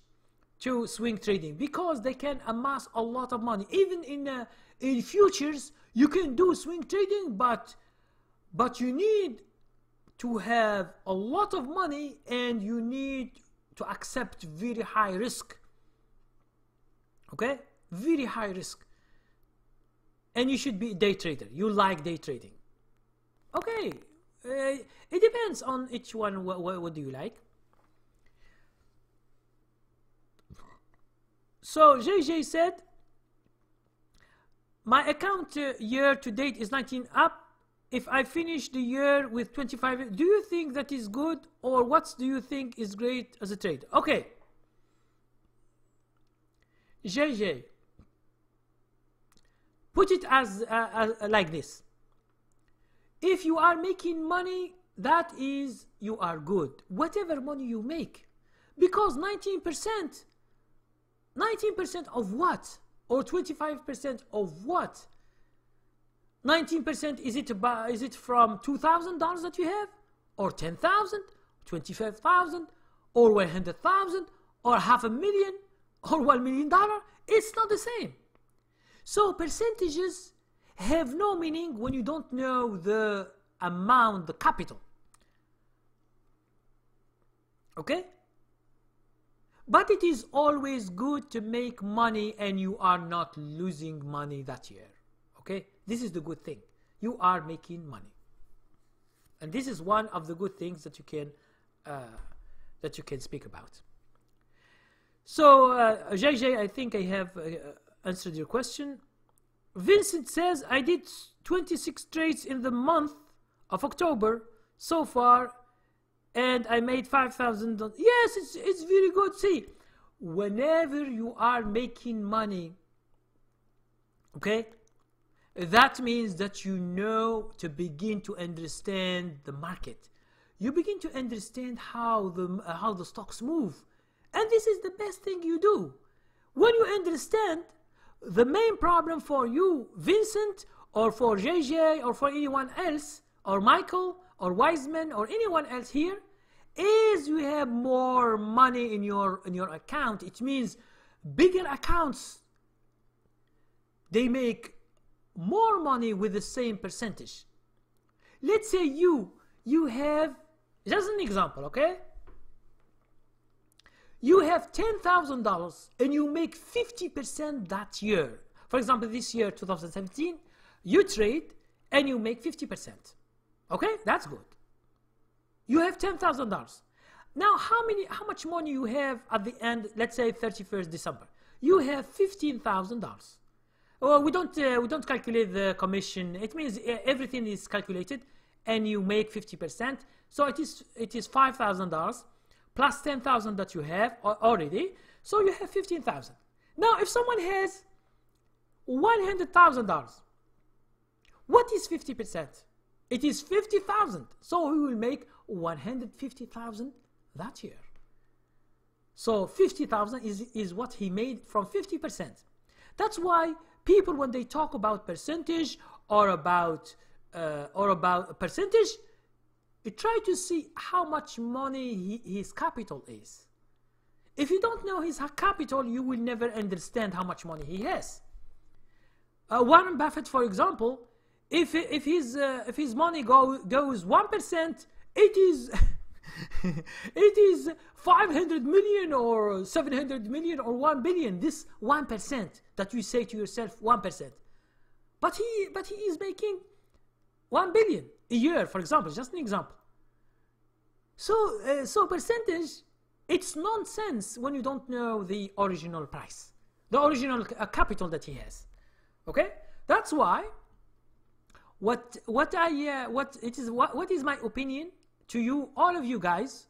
to swing trading, because they can amass a lot of money. Even in futures, you can do swing trading, but you need to have a lot of money and you need to accept very high risk. Okay, very high risk, and you should be a day trader. You like day trading. Okay, it depends on each one. What do you like? So JJ said, my account year to date is 19 up. If I finish the year with 25, do you think that is good, or what do you think is great as a trader? Okay, JJ, put it as like this. If you are making money, that is, you are good, whatever money you make, because 19% of what, or 25% of what? 19%, is it from $2,000 that you have, or 10,000, 25,000, or 100,000, or $500,000, or $1 million? It's not the same. So percentages have no meaning when you don't know the amount, the capital. Okay? But it is always good to make money and you are not losing money that year. Okay? This is the good thing. You are making money. And this is one of the good things that you can speak about. So, JJ, I think I have answered your question. Vincent says, I did 26 trades in the month of October so far, and I made $5,000. Yes, it's very good. See, whenever you are making money, okay, that means that you know to begin to understand the market. You begin to understand how the stocks move. And this is the best thing you do. When you understand, the main problem for you, Vincent, or for JJ, or for anyone else, or Michael, or Wiseman, or anyone else here, is you have more money in your account. It means bigger accounts, they make more money with the same percentage. Let's say you have, just an example, okay? You have $10,000 and you make 50% that year. For example, this year, 2017, you trade and you make 50%. Okay, that's good. You have $10,000. Now, how much money you have at the end? Let's say 31st December. You have $15,000. Well, we don't calculate the commission. It means everything is calculated, and you make 50%. So it is $5,000 plus 10,000 that you have already. So you have 15,000. Now, if someone has $100,000, what is 50%? It is 50,000. So he will make 150,000 that year. So 50,000 is what he made from 50%. That's why people, when they talk about percentage or about a percentage, try to see how much money his capital is. If you don't know his capital, you will never understand how much money he has. Warren Buffett, for example, if his money goes 1%, it is it is 500 million or 700 million or 1 billion. This 1% that you say to yourself, 1%, but he is making 1 billion a year, for example, just an example. So percentage, it's nonsense when you don't know the original price, the original capital that he has. Okay, that's why what is my opinion to you, all of you guys,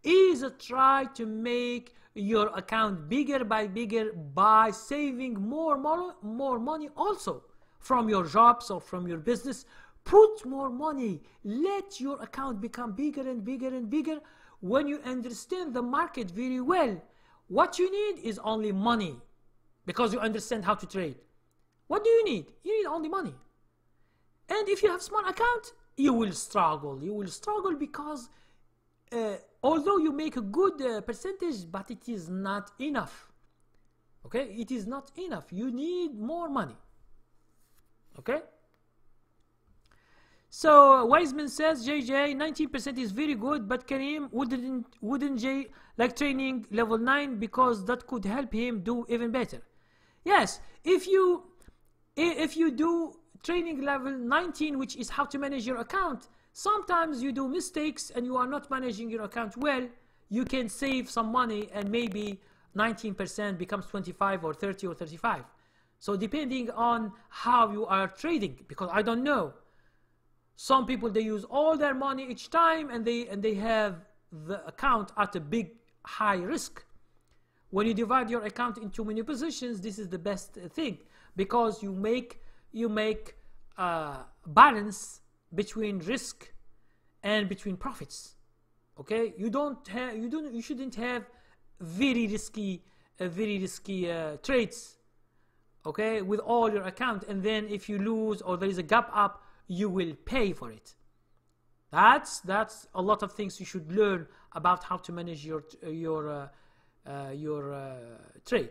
is try to make your account bigger by saving more money also from your jobs or from your business. Put more money. Let your account become bigger and bigger and bigger. When you understand the market very well, what you need is only money, because you understand how to trade. What do you need? You need only money. And if you have small account, you will struggle. You will struggle because although you make a good percentage, but it is not enough. Okay, it is not enough. You need more money. Okay. So Wiseman says, JJ, 19% is very good, but Kareem wouldn't Jay like training level 9 because that could help him do even better. Yes, if you do training level 19, which is how to manage your account, sometimes you do mistakes and you are not managing your account well. You can save some money and maybe 19% becomes 25 or 30 or 35. So depending on how you are trading, because I don't know. Some people, they use all their money each time and they have the account at a big high risk. When you divide your account into many positions, this is the best thing, because you make balance between risk and between profits. Okay, you shouldn't have very risky trades, okay, with all your account, and then if you lose or there is a gap up, you will pay for it. That's a lot of things you should learn about how to manage your trade.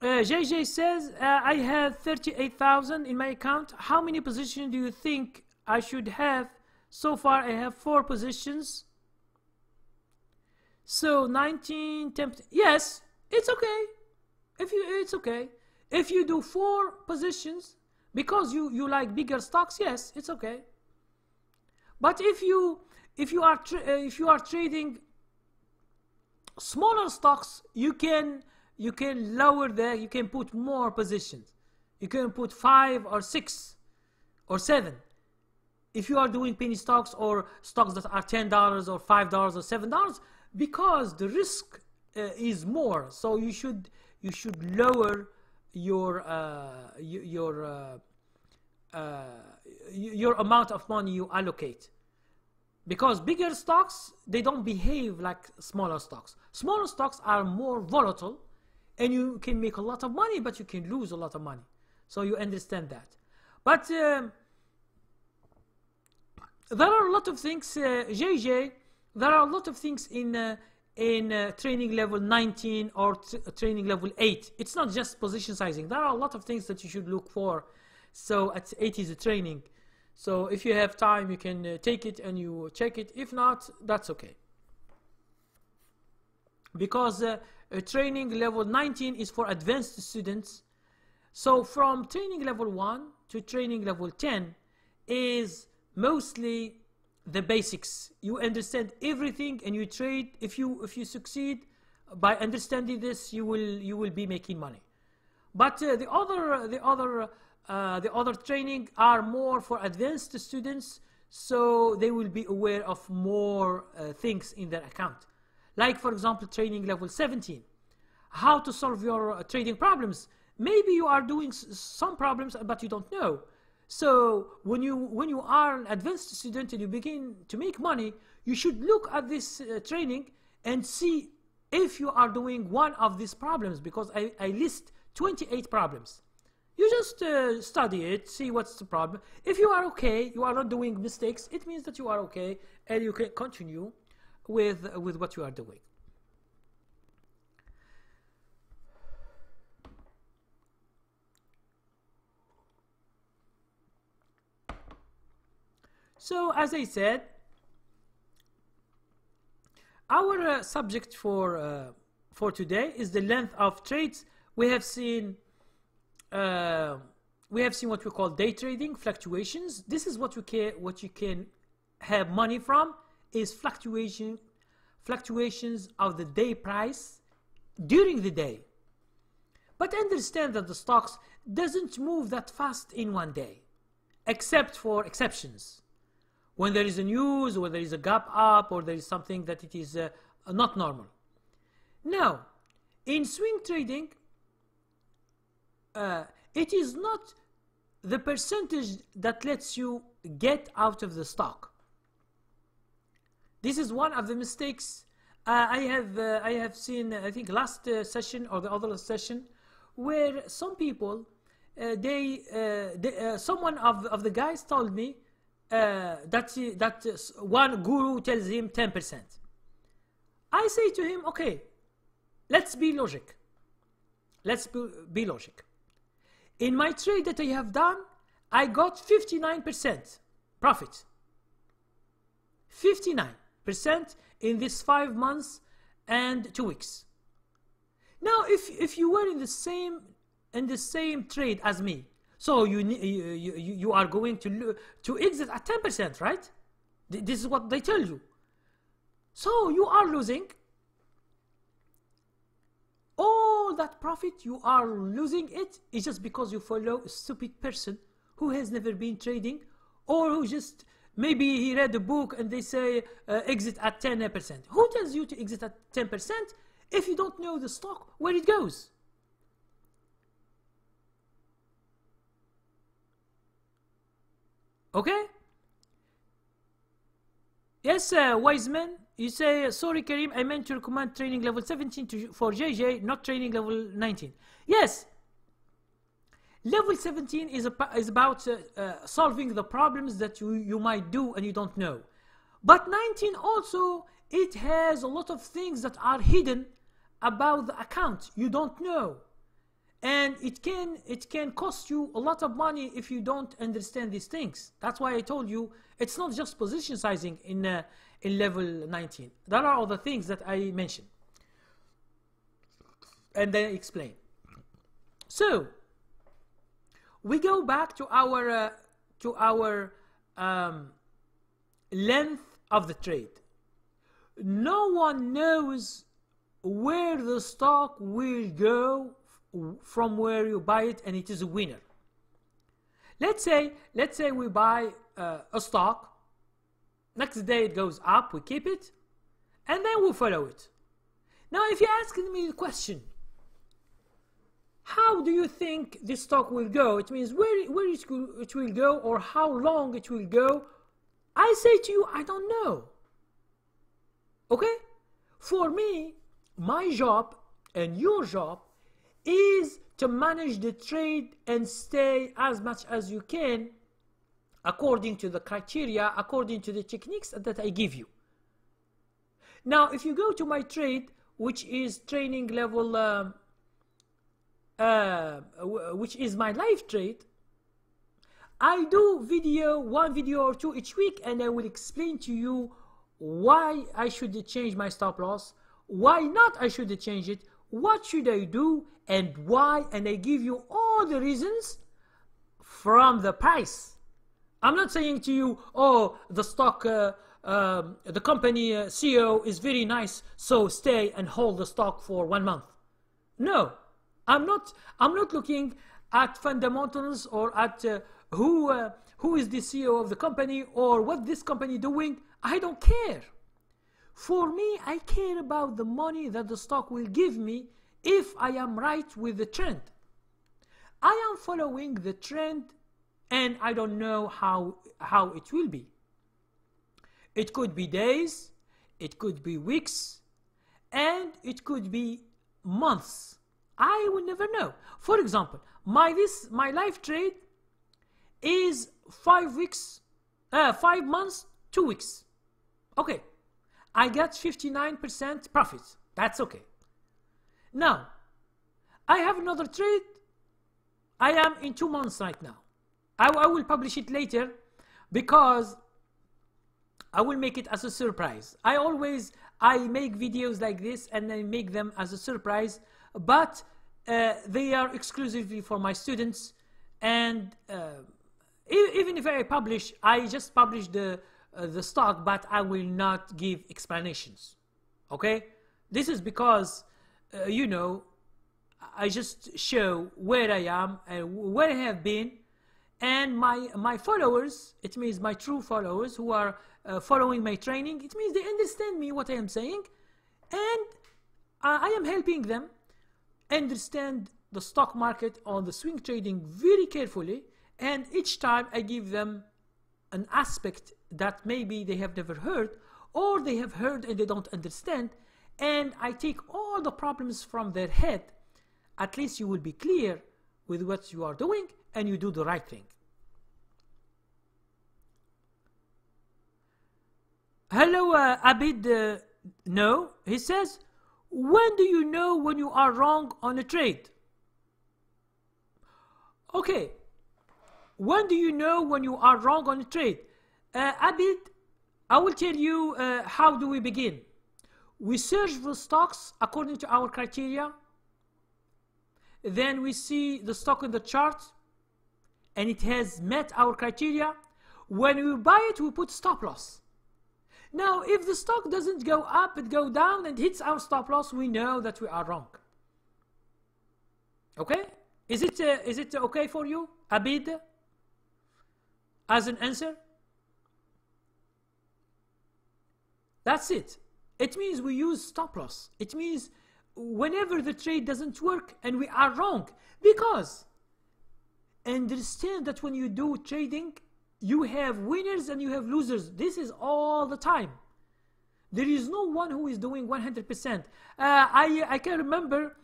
JJ says, I have 38,000 in my account. How many positions do you think I should have? So far I have 4 positions. So 19, 10, yes, it's okay. It's okay. If you do 4 positions because you like bigger stocks, yes, it's okay. But if you are trading smaller stocks, you can lower that. You can put more positions. You can put 5 or 6 or 7. If you are doing penny stocks or stocks that are $10 or $5 or $7, because the risk is more, so you should lower your amount of money you allocate, because bigger stocks, they don't behave like smaller stocks. Smaller stocks are more volatile, and you can make a lot of money, but you can lose a lot of money. So you understand that. But there are a lot of things, JJ. There are a lot of things in training level 19 or training level 8. It's not just position sizing. There are a lot of things that you should look for. So at 8 is a training. So if you have time, you can take it and you check it. If not, that's okay. Because training level 19 is for advanced students. So from training level 1 to training level 10 is mostly the basics. You understand everything and you trade. If you succeed, By understanding this, you will be making money. But the other training are more for advanced students, so they will be aware of more things in their account. Like, for example, training level 17, how to solve your trading problems. Maybe you are doing some problems, but you don't know. So when you are an advanced student and you begin to make money, you should look at this training and see if you are doing one of these problems, because I list 28 problems. You just study it, see what's the problem. If you are okay, you are not doing mistakes, it means that you are okay and you can continue with what you are doing. So as I said, our subject for today is the length of trades. We have seen what we call day trading, fluctuations. This is what you can have money from, is fluctuations of the day price during the day. But understand that the stocks doesn't move that fast in one day, except for exceptions. When there is a news, or there is a gap up, or there is something that it is not normal. Now, in swing trading, it is not the percentage that lets you get out of the stock. This is one of the mistakes I have seen, I think last session or the other session, where some people, someone of the guys told me that one guru tells him 10%. I say to him, okay, let's be logic. Let's be logic. In my trade that I have done, I got 59% profit. 59% in this 5 months and 2 weeks. Now, if you were in the same trade as me, so you are going to exit at 10%, right? This is what they tell you. So you are losing all that profit. You are losing it is just because you follow a stupid person who has never been trading, or who just maybe he read a book and they say exit at 10%. Who tells you to exit at 10% if you don't know the stock where it goes? Okay? Yes, Wiseman, you say, sorry Karim, I meant to recommend training level 17 for JJ, not training level 19. Yes, level 17 is about solving the problems that you might do and you don't know. But 19 also, it has a lot of things that are hidden about the account you don't know. And it can cost you a lot of money if you don't understand these things. That's why I told you it's not just position sizing in level 19. There are other things that I mentioned and then explain. So we go back to our length of the trade. No one knows where the stock will go from where you buy it, and it is a winner. Let's say we buy a stock, next day it goes up, we keep it, and then we follow it. Now if you're asking me the question, how do you think this stock will go? It means where it will go, or how long it will go. I say to you, I don't know. Okay? For me, my job and your job is to manage the trade and stay as much as you can according to the criteria, according to the techniques that I give you. Now, if you go to my trade, which is training level, which is my live trade, I do one video or two each week, and I will explain to you why I should change my stop loss, why not I should change it, what should I do, and why, and I give you all the reasons from the price. I'm not saying to you, oh, the stock the company CEO is very nice, so stay and hold the stock for 1 month. No, I'm not looking at fundamentals or at who is the CEO of the company or what this company doing. I don't care. For me, I care about the money that the stock will give me if I am right with the trend. I am following the trend and I don't know how it will be. It could be days, it could be weeks, and it could be months. I will never know. For example, my live trade is 5 months, 2 weeks. Okay, I got 59% profit. That's okay. Now, I have another trade. I am in 2 months right now. I will publish it later because I will make it as a surprise. I make videos like this and I make them as a surprise, but they are exclusively for my students. And even if I publish, I just publish the stock, but I will not give explanations. Okay, this is because you know, I just show where I am and where I have been, and my followers, it means my true followers who are following my training, it means they understand me what I am saying, and I am helping them understand the stock market on the swing trading very carefully, and each time I give them an aspect that maybe they have never heard, or they have heard and they don't understand, and I take all the problems from their head. At least you will be clear with what you are doing and you do the right thing. Hello, Abid. No, he says, when do you know when you are wrong on a trade? Okay, when do you know when you are wrong on a trade? Abid, I will tell you how do we begin. We search the stocks according to our criteria. Then we see the stock in the chart and it has met our criteria. When we buy it, we put stop loss. Now, if the stock doesn't go up, it goes down and hits our stop loss, we know that we are wrong. Okay? Is it okay for you, Abid, as an answer? That's it. It means we use stop loss. It means whenever the trade doesn't work and we are wrong, because understand that when you do trading, you have winners and you have losers. This is all the time. There is no one who is doing 100%. I can remember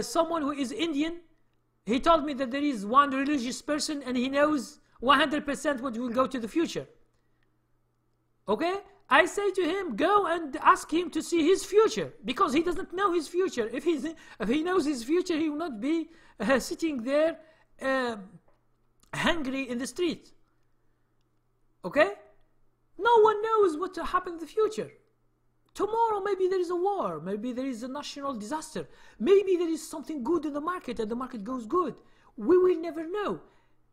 someone who is Indian. He told me that there is one religious person and he knows 100% what will go to the future. Okay? I say to him, go and ask him to see his future, because he doesn't know his future. If he knows his future, he will not be sitting there hungry in the street. Okay? No one knows what will happen in the future. Tomorrow maybe there is a war, maybe there is a national disaster, maybe there is something good in the market and the market goes good. We will never know.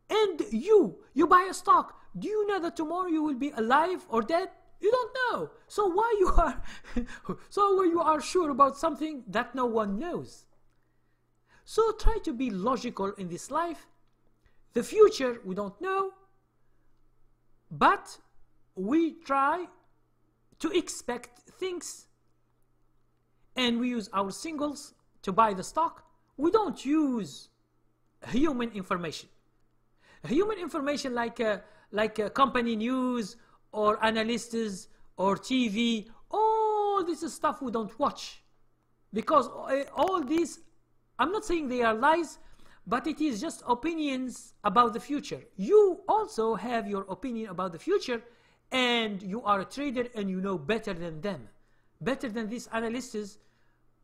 And you buy a stock. Do you know that tomorrow you will be alive or dead? You don't know. So why you are sure about something that no one knows? So try to be logical in this life. The future we don't know, but we try to expect things, and we use our singles to buy the stock. We don't use human information. Human information like company news or analysts or TV, all this is stuff we don't watch, because all these, I'm not saying they are lies, but it is just opinions about the future. You also have your opinion about the future, and you are a trader and you know better than them, better than these analysts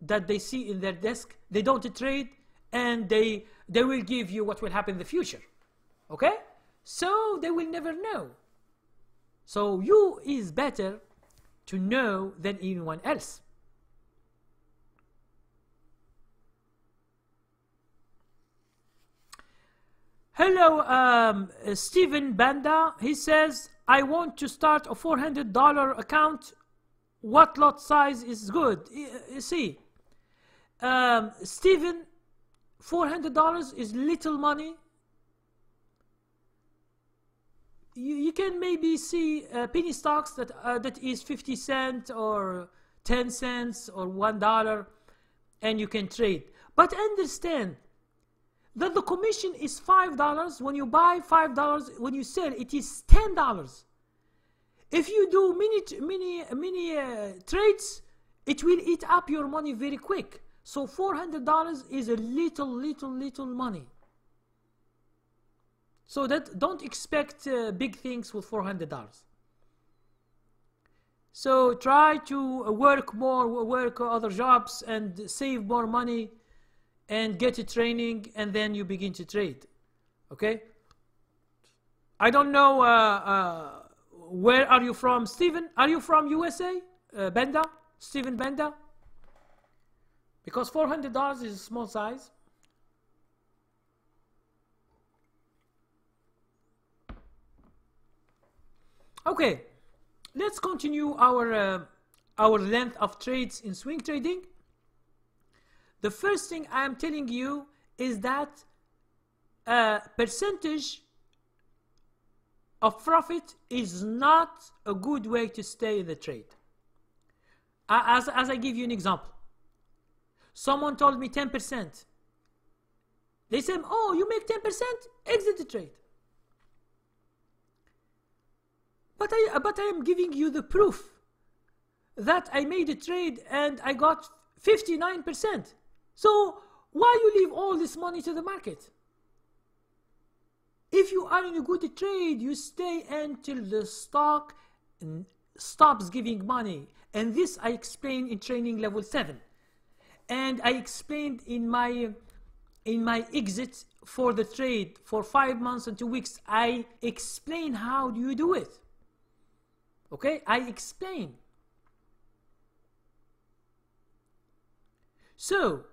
that they see in their desk. They don't trade, and they will give you what will happen in the future. Okay? So they will never know. So you is better to know than anyone else. Hello, Steven Banda. He says, I want to start a $400 account. What lot size is good? You see, Steven, $400 is little money. You can maybe see penny stocks that is 50 cents or 10 cents or $1, and you can trade. But understand that the commission is $5 when you buy, $5 when you sell. It is $10. If you do many trades, it will eat up your money very quick. So $400 is a little money. So that don't expect big things with $400. So try to work more, work other jobs, and save more money, and get a training, and then you begin to trade. Okay? I don't know where are you from, Steven? Are you from USA? Benda? Steven Benda? Because $400 is a small size. Okay, let's continue our length of trades in swing trading. The first thing I am telling you is that percentage of profit is not a good way to stay in the trade. As I give you an example, someone told me 10%. They said, oh, you make 10%, exit the trade. But I am giving you the proof that I made a trade and I got 59%. So why you leave all this money to the market? If you are in a good trade, you stay until the stock stops giving money. And this I explained in training level 7. And I explained in my exit for the trade for 5 months and 2 weeks. I explain how do you do it. Okay, I explain. So,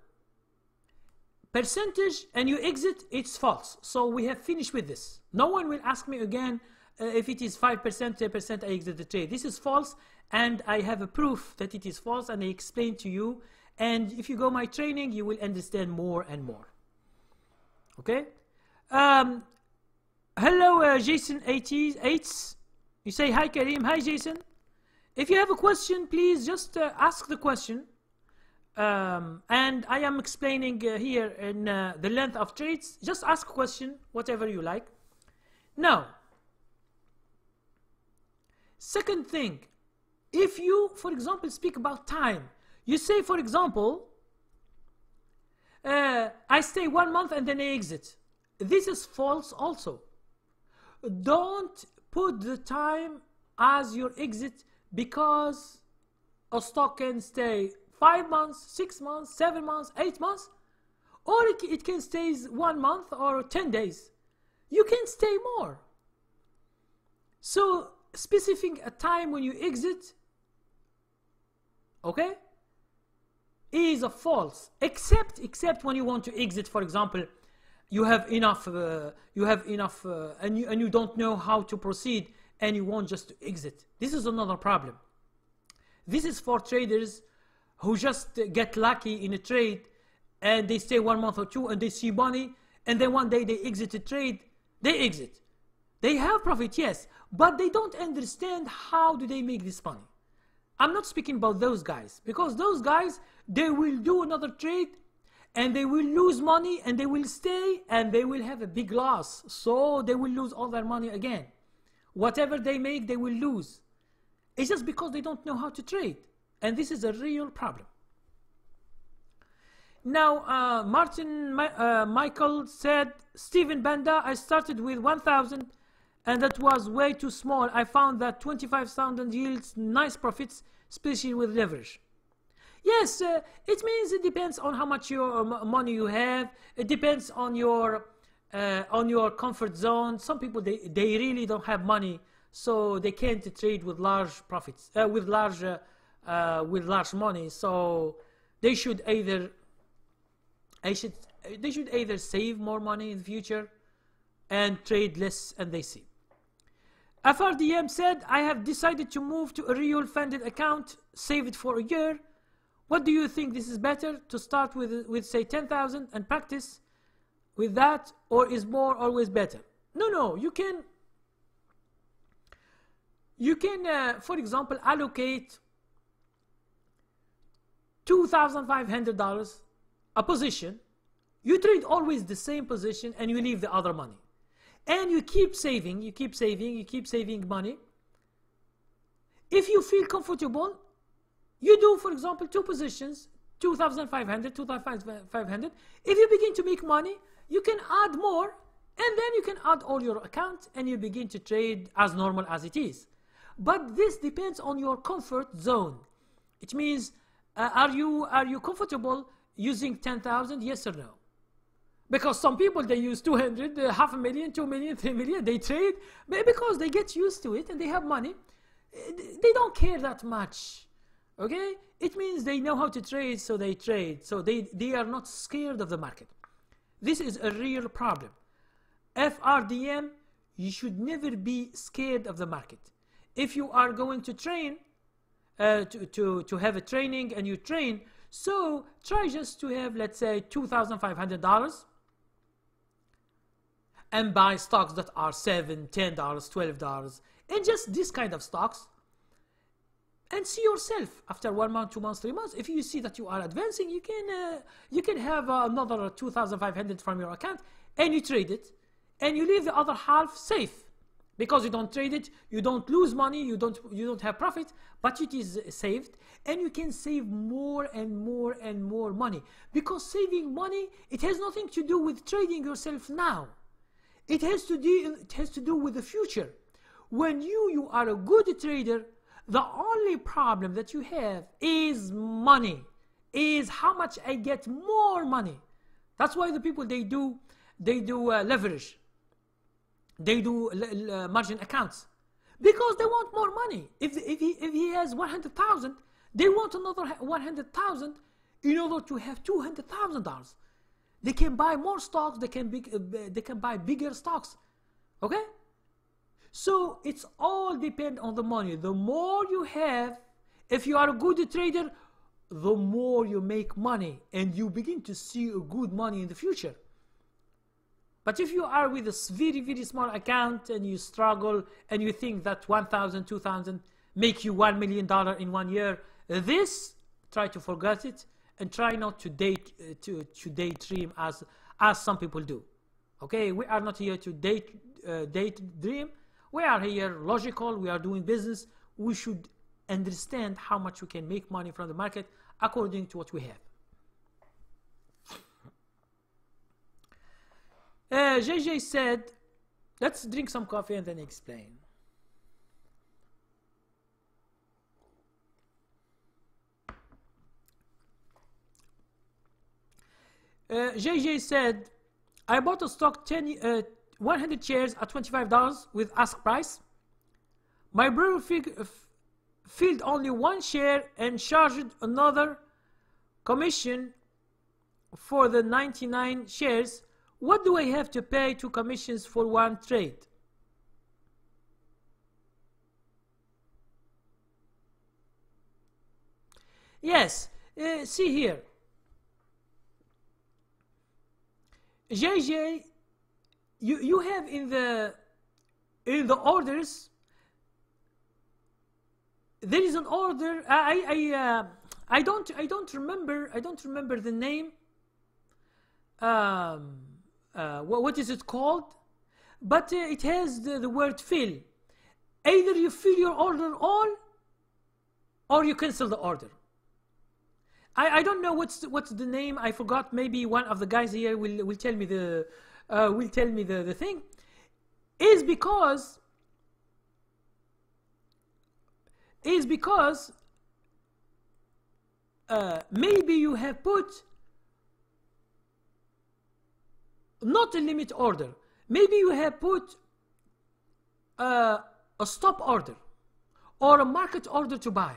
percentage and you exit, it's false. So we have finished with this. No one will ask me again if it is 5%, 10%, I exit the trade. This is false, and I have a proof that it is false, and I explain to you. And if you go my training, you will understand more and more. Okay? Hello, Jason 88. You say, hi Karim, hi Jason. If you have a question, please just ask the question. And I am explaining here in the length of trades. Just ask a question, whatever you like. Now, second thing, if you, for example, speak about time, you say, for example, I stay 1 month and then I exit. This is false also. Don't put the time as your exit, because a stock can stay 5 months, 6 months, 7 months, 8 months, or it can stay 1 month or 10 days. You can stay more. So specifying a time when you exit, okay, is a false, except when you want to exit. For example, you have enough, and you don't know how to proceed, and you want just to exit. This is another problem. This is for traders who just get lucky in a trade, and they stay 1 month or 2, and they see money, and then one day they exit the trade. They exit. They have profit, yes, but they don't understand how do they make this money. I'm not speaking about those guys, because those guys, they will do another trade, and they will lose money, and they will stay, and they will have a big loss. So they will lose all their money again. Whatever they make, they will lose. It's just because they don't know how to trade. And this is a real problem. Now, Michael said, Steven Banda, I started with 1,000, and that was way too small. I found that 25,000 yields nice profits, especially with leverage. Yes, it means it depends on how much your money you have. It depends on your comfort zone. Some people, they really don't have money, so they can't trade with large profits, with large money. So they should either save more money in the future, and trade less, and they see. FRDM said, I have decided to move to a real funded account, save it for a year. What do you think? This is better to start with say 10,000 and practice with that, or is more always better? No, you can for example, allocate $2,500 a position. You trade always the same position and you leave the other money. And you keep saving, you keep saving money. If you feel comfortable, you do, for example, two positions, 2,500, 2,500. If you begin to make money, you can add more, and then you can add all your accounts and you begin to trade as normal as it is. But this depends on your comfort zone. It means, are you comfortable using 10,000? Yes or no? Because some people, they use 200, half a million, 2 million, 3 million, they trade because they get used to it and they have money. They don't care that much. Okay? It means they know how to trade, so they trade. So they are not scared of the market. This is a real problem. FRDM, you should never be scared of the market. If you are going to train, to have a training and you train, so try just to have, let's say, $2,500 and buy stocks that are $7, $10, $12, and just this kind of stocks, and see yourself after 1 month, 2 months, 3 months. If you see that you are advancing, you can have another 2,500 from your account, and you trade it, and you leave the other half safe. Because you don't trade it, you don't lose money, you don't have profit, but it is saved, and you can save more and more and more money. Because saving money, it has nothing to do with trading yourself now. It has to do with the future. When you are a good trader, the only problem that you have is money, is how much I get more money. That's why the people, they do leverage. They do margin accounts because they want more money. If he has 100,000, they want another 100,000 in order to have $200,000. They can buy more stocks. They can buy bigger stocks. Okay. So it's all depend on the money. The more you have, if you are a good trader, the more you make money, and you begin to see a good money in the future. But if you are with a very, very small account and you struggle and you think that 1,000, 2,000 make you $1 million in 1 year, try to forget it and try not to daydream as some people do. Okay, we are not here to daydream. We are here logical. We are doing business. We should understand how much we can make money from the market according to what we have. JJ said, let's drink some coffee and then explain. JJ said, I bought a stock 100 shares at $25 with ask price. My brother filled only 1 share and charged another commission for the 99 shares. What do I have to pay 2 commissions for 1 trade? Yes, see here. JJ, you have in the orders, there is an order. I don't remember the name. What is it called? But it has the word fill. Either you fill your order all, or you cancel the order. I don't know what's the name. I forgot. Maybe one of the guys here will tell me the thing. Is because maybe you have put not a limit order. Maybe you have put a stop order or a market order to buy.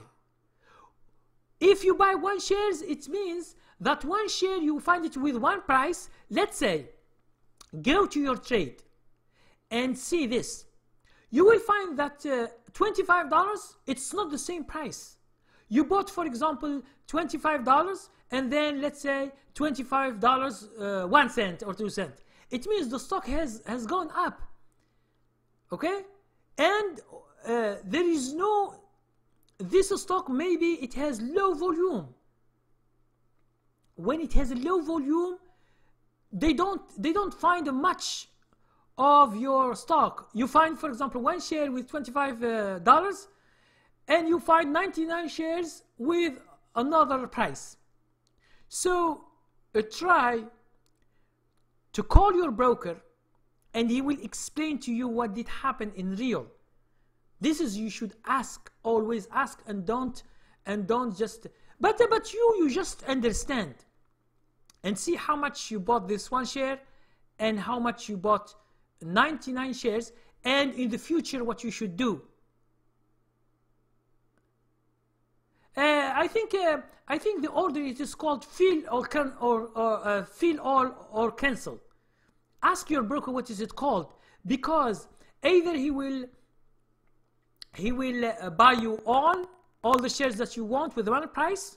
If you buy 1 shares, it means that 1 share you find it with 1 price. Let's say, go to your trade. and see this. You will find that $25, it's not the same price. You bought, for example, $25, and then let's say $25 1 cent or 2 cents. It means the stock has gone up. Okay? And there is no, this stock maybe it has low volume. When it has a low volume, they don't find much of your stock. You find, for example, one share with $25 and you find 99 shares with another price. So try to call your broker and he will explain to you what did happen in real. This is, you should ask, always ask, and don't just, but you just understand and see how much you bought this one share and how much you bought 99 shares, and in the future what you should do. I think the order, it is called fill fill all or cancel. Ask your broker what is it called, because either he will buy you all the shares that you want with one price,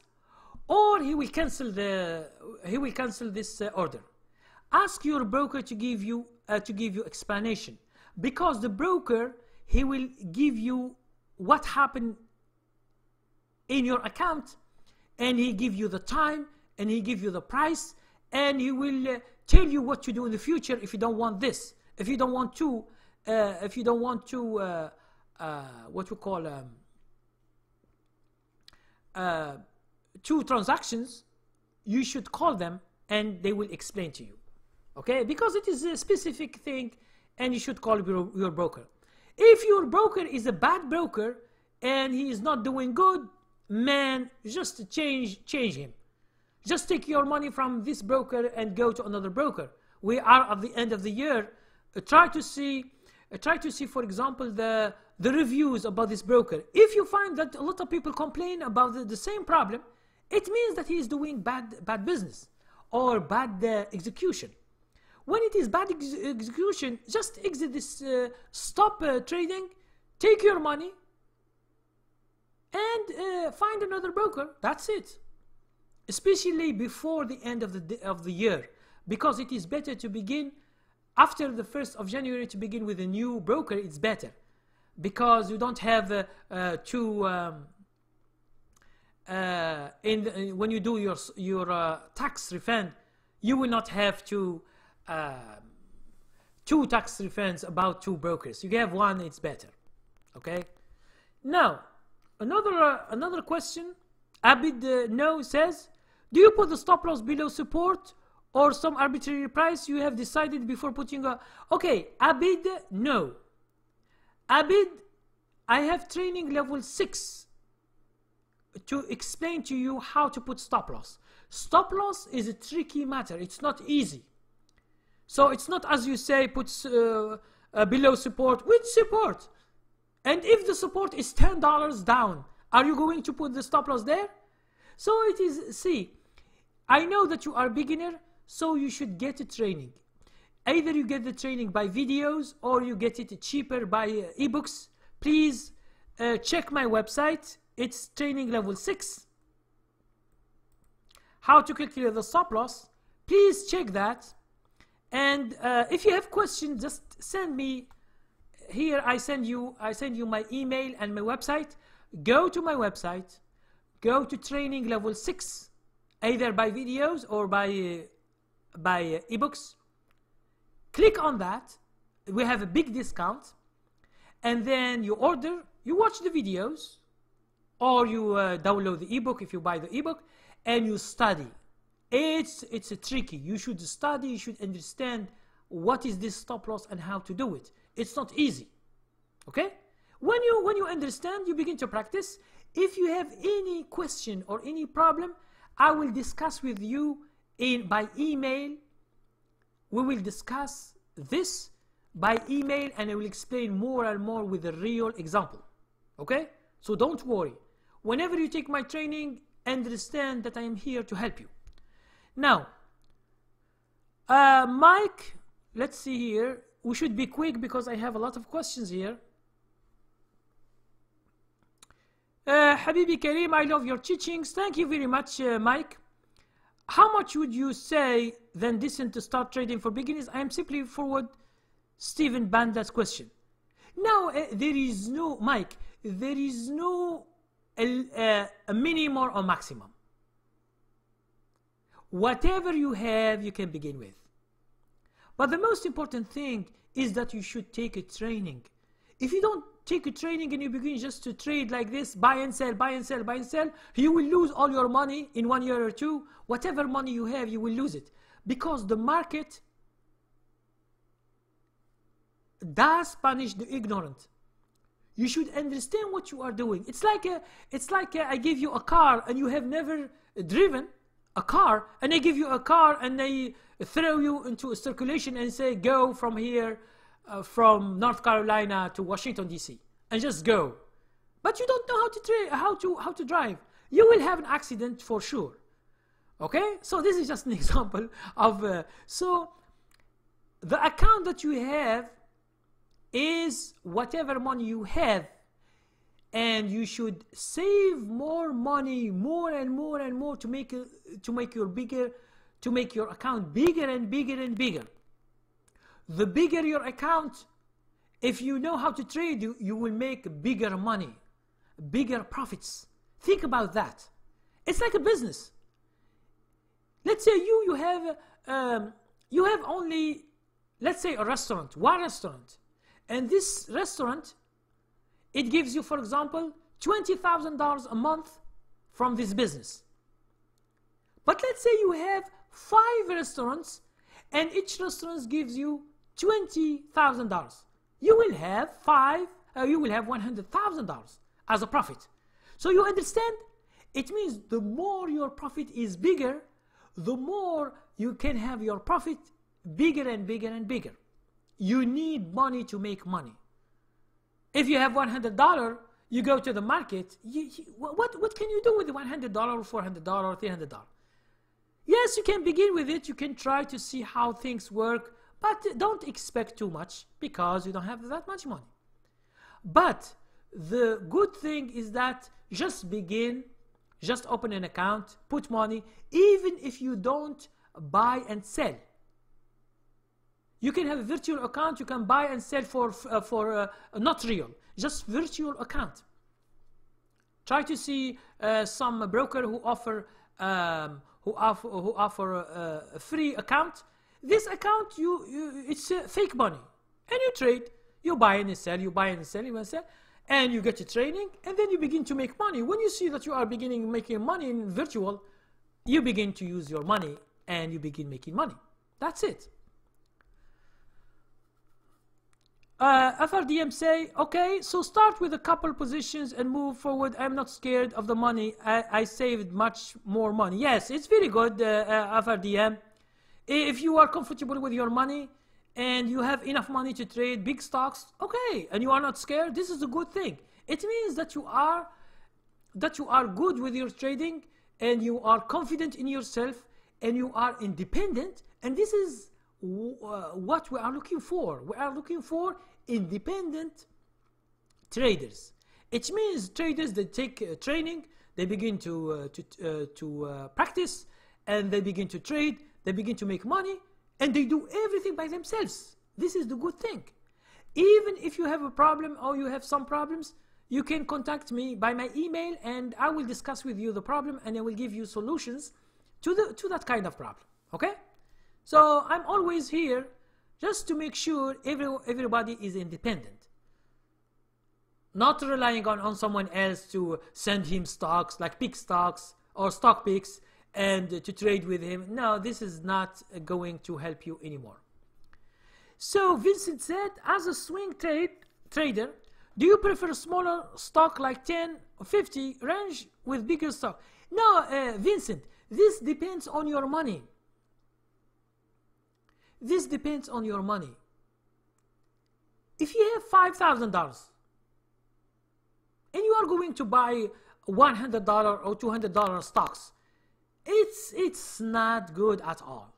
or he will cancel this order. Ask your broker to give you explanation, because the broker, he will give you what happened in your account, and he give you the time, and he give you the price, and he will tell you what to do in the future if you don't want this, if you don't want to what we call two transactions. You should call them and they will explain to you, okay? Because it is a specific thing, and you should call your broker. If your broker is a bad broker and he is not doing good, man, just change him. Just take your money from this broker and go to another broker. We are at the end of the year. Try to see, for example, the reviews about this broker. If you find that a lot of people complain about the same problem, it means that he is doing bad business or bad execution. When it is bad execution, just exit this, stop trading, take your money, and find another broker. That's it. Especially before the end of the year, because it is better to begin after the 1st of January to begin with a new broker. It's better because you don't have when you do your tax refund, you will not have two tax refunds about two brokers. You have one, it's better. Okay. Now another question. Abid No says, do you put the stop loss below support or some arbitrary price you have decided before putting a... Okay, Abid, no. Abid, I have training level 6 to explain to you how to put stop loss. Stop loss is a tricky matter. It's not easy. So it's not, as you say, put below support. Which support? And if the support is $10 down, are you going to put the stop loss there? So it is, see, I know that you are a beginner, so you should get a training. Either you get the training by videos or you get it cheaper by ebooks. Please check my website. It's training level 6. How to calculate the stop loss. Please check that. And if you have questions, just send me. Here I send you my email and my website. Go to my website. Go to training level 6, either by videos or by ebooks. Click on that. We have a big discount, and then you order. You watch the videos, or you download the ebook if you buy the ebook, and you study. It's a tricky. You should study. You should understand what is this stop loss and how to do it. It's not easy. Okay? When you understand, you begin to practice. If you have any question or any problem, I will discuss with you by email. We will discuss this by email, and I will explain more and more with a real example. Okay? So don't worry. Whenever you take my training, understand that I am here to help you. Now, Mike, let's see here. we should be quick because I have a lot of questions here. Habibi Karim, I love your teachings. Thank you very much, Mike. How much would you say then decent to start trading for beginners? I am simply forward Stephen Banda's question. No, there is no, Mike, there is no a minimum or maximum. Whatever you have, you can begin with. But the most important thing is that you should take a training. If you don't take a training and you begin just to trade like this, buy and sell, buy and sell, buy and sell, you will lose all your money in 1 year or two. Whatever money you have, you will lose it. Because the market does punish the ignorant. You should understand what you are doing. It's like I give you a car and you have never driven a car, and they give you a car and they throw you into a circulation and say go from here from North Carolina to Washington DC and just go, but you don't know how to drive. You will have an accident for sure. Okay, so this is just an example of so the account that you have is whatever money you have, and you should save more money, more and more and more, to make your account bigger and bigger and bigger. The bigger your account, if you know how to trade, you will make bigger money, bigger profits. Think about that. It's like a business. Let's say you have only, let's say, a restaurant, one restaurant, and this restaurant, it gives you, for example, $20,000 a month from this business. But let's say you have 5 restaurants and each restaurant gives you $20,000. You will have $100,000 as a profit. So you understand? It means the more your profit is bigger, the more you can have your profit bigger and bigger and bigger. You need money to make money. If you have $100, you go to the market, what can you do with the $100 or $400 or $300? Yes, you can begin with it, you can try to see how things work, but don't expect too much because you don't have that much money. But the good thing is that just begin, just open an account, put money, even if you don't buy and sell. You can have a virtual account, you can buy and sell for not real, just virtual account. Try to see some broker who offer a free account. This account, it's fake money, and you trade, you buy and sell, you buy and sell, you buy and sell, and you get a training, and then you begin to make money. When you see that you are beginning making money in virtual, you begin to use your money and you begin making money. That's it. FRDM say, okay, so start with a couple positions and move forward. I'm not scared of the money. I saved much more money. Yes, it's very good, FRDM. If you are comfortable with your money and you have enough money to trade big stocks, okay, and you are not scared, this is a good thing. It means that you are good with your trading and you are confident in yourself and you are independent, and this is what we are looking for. We are looking for independent traders. It means traders that take training, they begin to practice, and they begin to trade, they begin to make money, and they do everything by themselves. This is the good thing. Even if you have a problem or you have some problems, you can contact me by my email and I will discuss with you the problem and I will give you solutions to that kind of problem. Okay? So I'm always here just to make sure everybody is independent. Not relying on someone else to send him stocks, like pick stocks or stock picks, and to trade with him. No, this is not going to help you anymore. So Vincent said, as a swing trader, do you prefer a smaller stock like 10 or 50 range with bigger stock? No, Vincent, this depends on your money. This depends on your money. If you have $5,000 and you are going to buy $100 or $200 stocks, it's not good at all,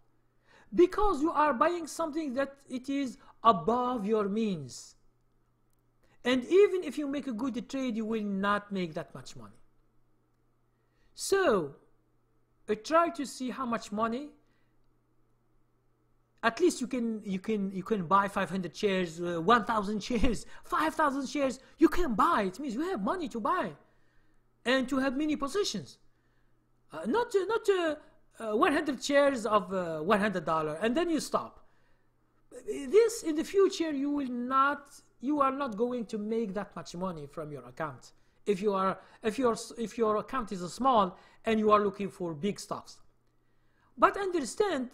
because you are buying something that it is above your means. And even if you make a good trade, you will not make that much money. So try to see how much money. At least you can buy 500 shares, 1,000 shares, 5,000 shares. You can buy. It means you have money to buy, and to have many positions. Not 100 shares of $100 and then you stop. This in the future you are not going to make that much money from your account if your account is small and you are looking for big stocks. But understand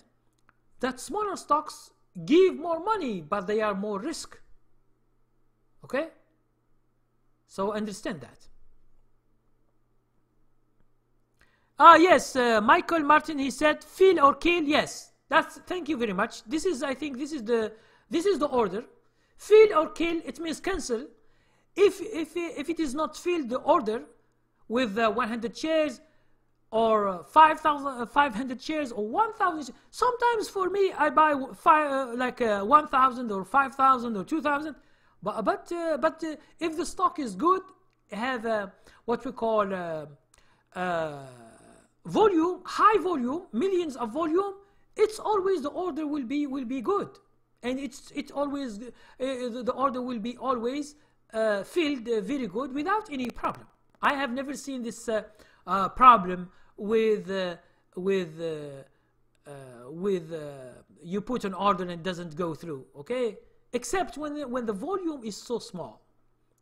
that smaller stocks give more money, but they are more risk. Okay? So understand that. Yes, Michael Martin, he said fill or kill. Yes, thank you very much. This is, I think this is the order. Fill or kill, it means cancel. If it is not filled, the order with 100 shares or 500 shares or 1,000 shares. Sometimes for me I buy 1,000 or 5,000 or 2,000. But if the stock is good, have what we call volume, high volume, millions of volume, it's always the order will be good, and it always the order will be always filled very good without any problem. I have never seen this problem with you put an order and it doesn't go through. Okay, except when the volume is so small,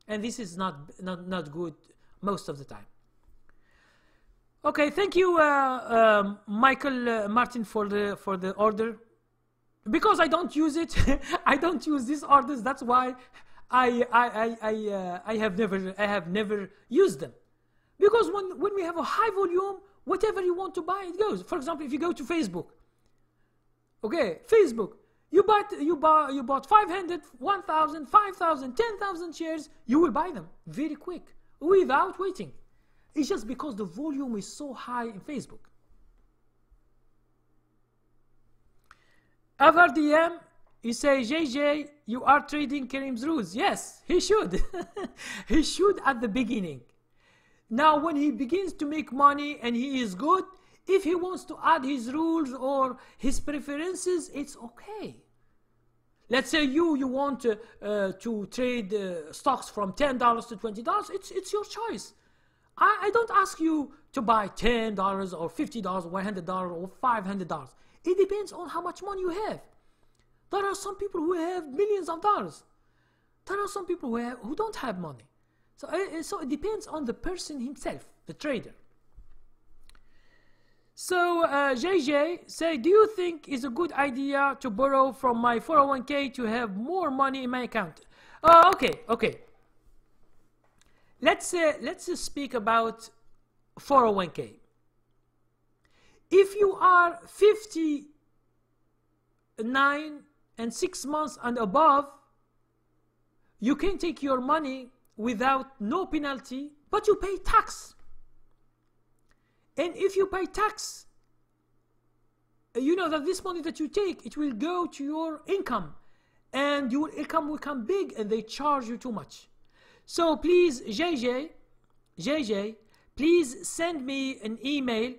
and this is not good most of the time. Okay, thank you, Michael Martin, for the order. Because I don't use it, I don't use these orders. That's why I have never used them. Because when we have a high volume, whatever you want to buy, it goes. For example, if you go to Facebook, okay, Facebook, you bought 500, 1,000, 5,000, 10,000 shares, you will buy them very quick without waiting. It's just because the volume is so high in Facebook. Avar DM, you say, JJ, you are trading Karim's rules. Yes, he should. He should at the beginning. Now, when he begins to make money and he is good, if he wants to add his rules or his preferences, it's okay. Let's say you want to trade stocks from $10 to $20. It's your choice. I don't ask you to buy $10 or $50 or $100 or $500. It depends on how much money you have. There are some people who have millions of dollars. There are some people who don't have money. So it depends on the person himself, the trader. So JJ say, do you think it's a good idea to borrow from my 401k to have more money in my account? Okay. Let's speak about 401k. If you are 59 and 6 months and above, you can take your money without no penalty, but you pay tax. And if you pay tax, you know that this money that you take, it will go to your income, and your income will become big and they charge you too much. So please, JJ, please send me an email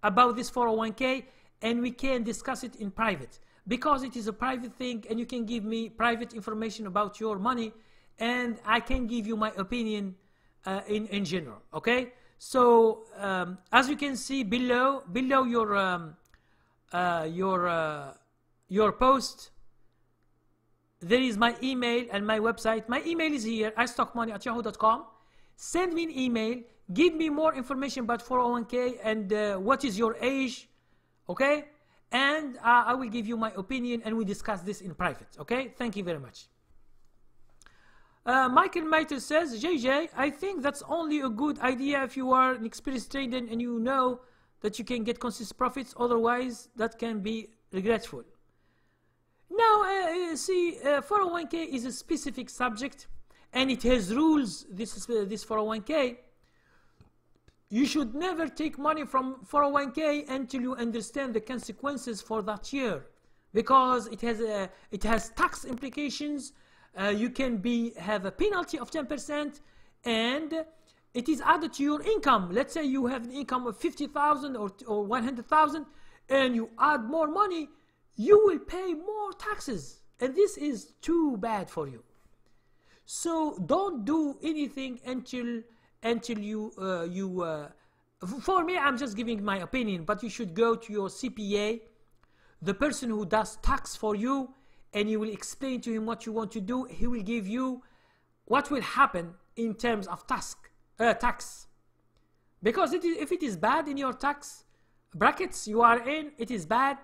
about this 401k and we can discuss it in private, because it is a private thing and you can give me private information about your money and I can give you my opinion in general. Okay, so as you can see below your post, there is my email and my website. My email is here, istockmoney@yahoo.com. Send me an email, give me more information about 401k and what is your age, okay? And I will give you my opinion and we discuss this in private, okay? Thank you very much. Michael Maiter says, JJ, I think that's only a good idea if you are an experienced trader and you know that you can get consistent profits, otherwise that can be regretful. Now, see, 401k is a specific subject and it has rules, this 401k. You should never take money from 401k until you understand the consequences for that year. because it has tax implications. You can have a penalty of 10%, and it is added to your income. Let's say you have an income of 50,000 or 100,000, and you add more money, you will pay more taxes, and this is too bad for you. So don't do anything until for me, I'm just giving my opinion, but you should go to your CPA, the person who does tax for you, and you will explain to him what you want to do. He will give you what will happen in terms of tax. Because if it is bad in your tax brackets you are in, it is bad,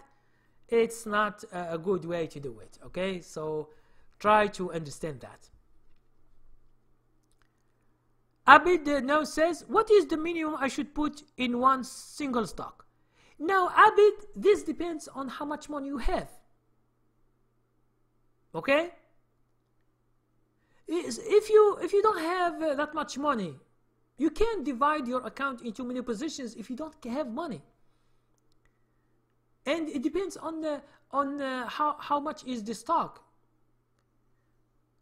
it's not a good way to do it. Okay, so try to understand that. Abid now says, what is the minimum I should put in one single stock? Now, Abid, this depends on how much money you have. Okay? If you don't have that much money, you can't divide your account into many positions if you don't have money. And it depends on how much is the stock.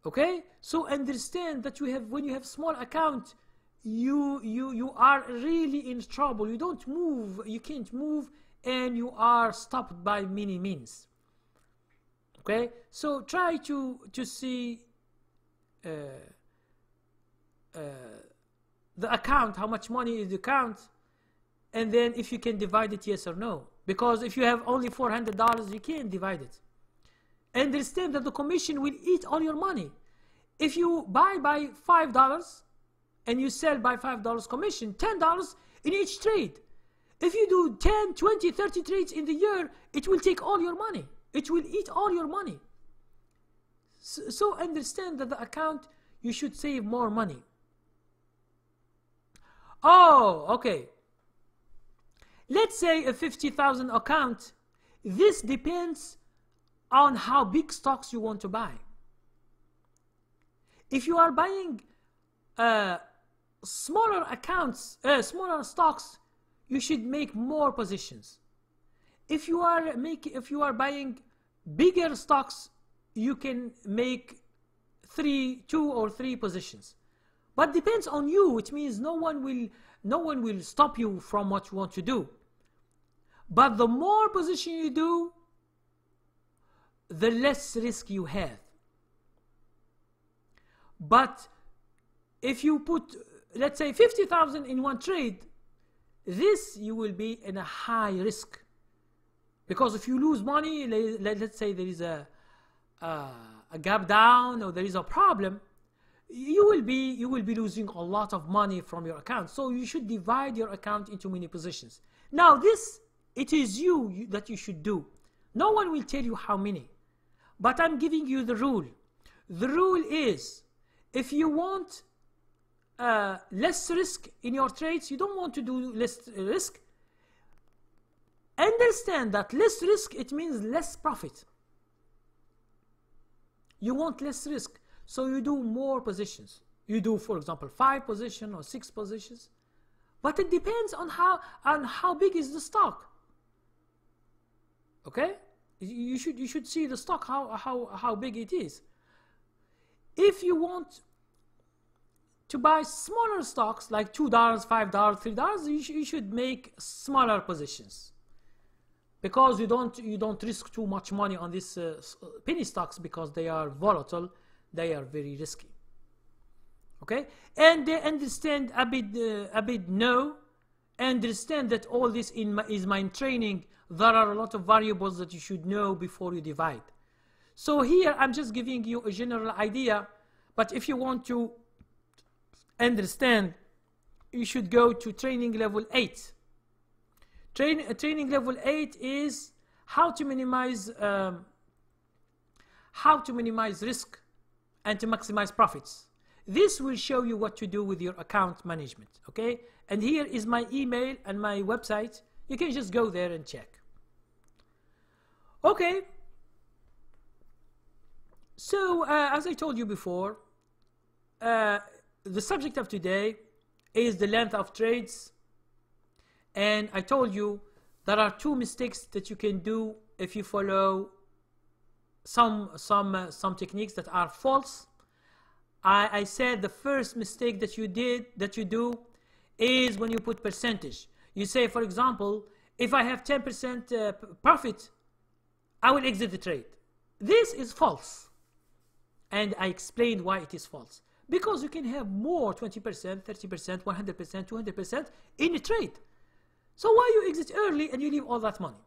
Okay, so understand that when you have small account, you are really in trouble. You don't move, you can't move, and you are stopped by many means. Okay, so try to see the account, how much money is the account, and then if you can divide it, yes or no. Because if you have only $400, you can't divide it. Understand that the commission will eat all your money. If you buy by $5 and you sell by $5 commission, $10 in each trade. If you do 10, 20, 30 trades in the year, it will take all your money. It will eat all your money. So understand that the account, you should save more money. Oh, okay. Let's say a 50,000 account. This depends on how big stocks you want to buy. If you are buying smaller accounts, smaller stocks, you should make more positions. If you are buying bigger stocks, you can make 2 or 3 positions. But depends on you, which means no one will stop you from what you want to do. But the more position you do, the less risk you have. But if you put, let's say, 50,000 in one trade, this you will be in a high risk. Because if you lose money, let's say there is a gap down or there is a problem, you will be losing a lot of money from your account. So you should divide your account into many positions. Now this, it is you that you should do. No one will tell you how many. But I'm giving you the rule. The rule is, if you want less risk in your trades, you don't want to do less risk, understand that less risk, it means less profit. You want less risk, so you do more positions. You do, for example, 5 positions or 6 positions. But it depends on how big is the stock. Okay? You should see the stock, how big it is. If you want to buy smaller stocks like $2, $5, $3, you should make smaller positions, because you don't risk too much money on these penny stocks, because they are volatile, they are very risky. Okay, and understand a bit no, understand that all this is my training. There are a lot of variables that you should know before you divide. So here I'm just giving you a general idea, but if you want to understand, you should go to training level 8. Training level 8 is how to minimize risk and to maximize profits. This will show you what to do with your account management. Okay, and here is my email and my website. You can just go there and check. Okay, so as I told you before, the subject of today is the length of trades, and I told you there are 2 mistakes that you can do if you follow some techniques that are false. I said the first mistake that you do is when you put percentage. You say, for example, if I have 10% profit, I will exit the trade. This is false. And I explained why it is false. Because you can have more, 20%, 30%, 100%, 200% in a trade. So why you exit early and you leave all that money?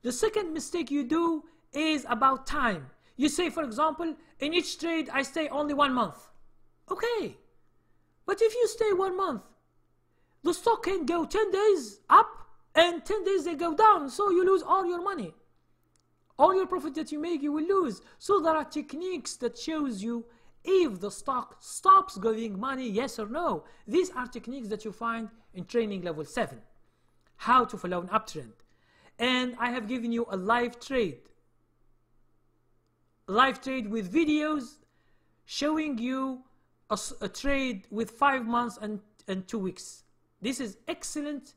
The second mistake you do is about time. You say, for example, in each trade I stay only 1 month. Okay. But if you stay 1 month, the stock can go 10 days up and 10 days they go down. So you lose all your money. All your profit that you make, you will lose. So there are techniques that shows you if the stock stops giving money, yes or no. These are techniques that you find in training level 7. How to follow an uptrend. And I have given you a live trade. Live trade with videos showing you a trade with 5 months and 2 weeks. This is excellent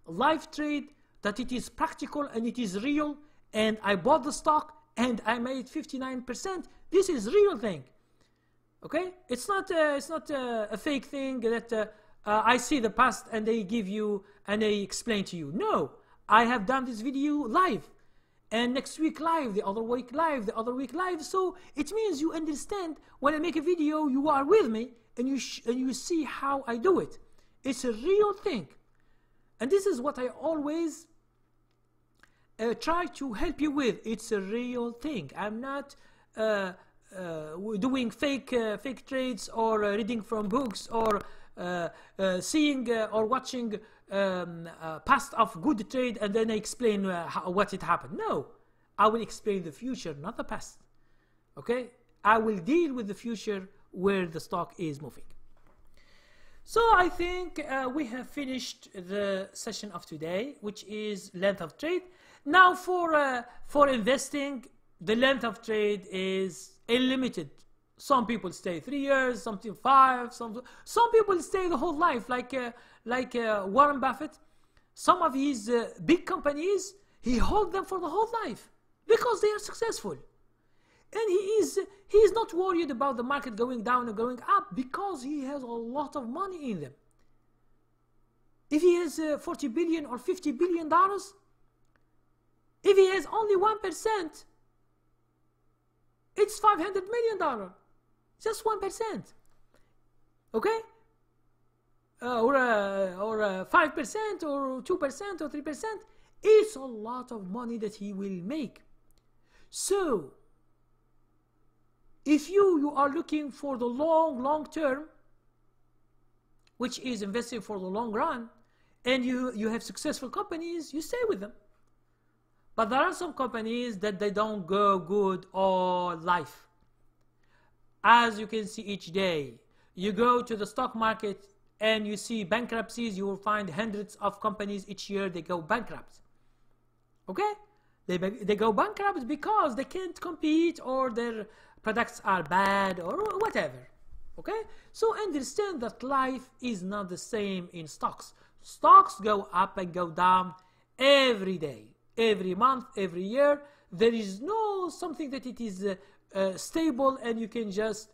live trade that it is practical and it is real. And I bought the stock and I made 59%. This is real thing. Okay, it's not a fake thing that I see the past and they give you and they explain to you. No, I have done this video live, and next week live, the other week live, the other week live. So it means you understand when I make a video, you are with me and you see how I do it. It's a real thing, and this is what I always try to help you with. It's a real thing. I'm not doing fake trades or reading from books or seeing or watching past of good trade and then I explain what it happened. No, I will explain the future, not the past. Okay, I will deal with the future where the stock is moving. So I think we have finished the session of today, which is length of trade. Now for investing, the length of trade is unlimited. Some people stay 3 years, something 5, some people stay the whole life, like Warren Buffett. Some of his big companies, he holds them for the whole life because they are successful. And he is not worried about the market going down and going up because he has a lot of money in them. If he has $40 billion or $50 billion, if he has only 1%, it's $500 million. Just 1%. Okay? Or 5% or 2% or 3%. It's a lot of money that he will make. So, if you are looking for the long term, which is investing for the long run, and you have successful companies, you stay with them. But there are some companies that they don't go good all life. As you can see each day, you go to the stock market and you see bankruptcies. You will find hundreds of companies each year they go bankrupt. Okay? They go bankrupt because they can't compete or their products are bad or whatever. Okay? So understand that life is not the same in stocks. Stocks go up and go down every day, every month, every year. There is no something that it is stable and you can just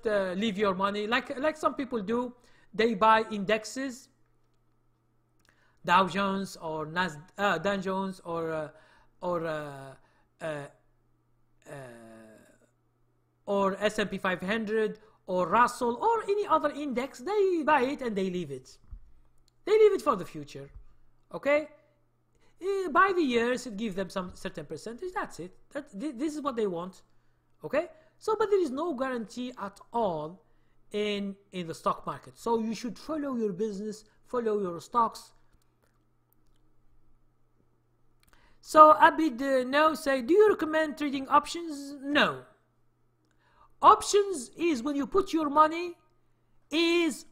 leave your money like some people do. They buy indexes, Dow Jones or Dow Jones or S&P 500 or Russell or any other index. They buy it and they leave it. They leave it for the future. Okay? By the years, it gives them some certain percentage. That's it. This is what they want. Okay? So, but there is no guarantee at all in the stock market. So you should follow your business, follow your stocks. So Abid no say, do you recommend trading options? No. Options is when you put your money is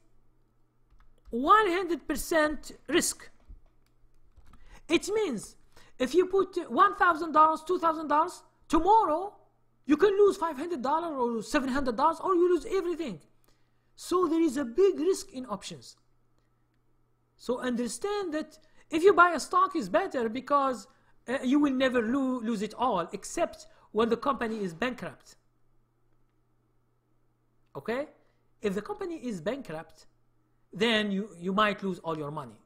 100% risk. It means if you put $1,000, $2,000, tomorrow you can lose $500 or $700 or you lose everything. So there is a big risk in options. So understand that if you buy a stock is better because You will never lose it all, except when the company is bankrupt. Okay? If the company is bankrupt, then you might lose all your money.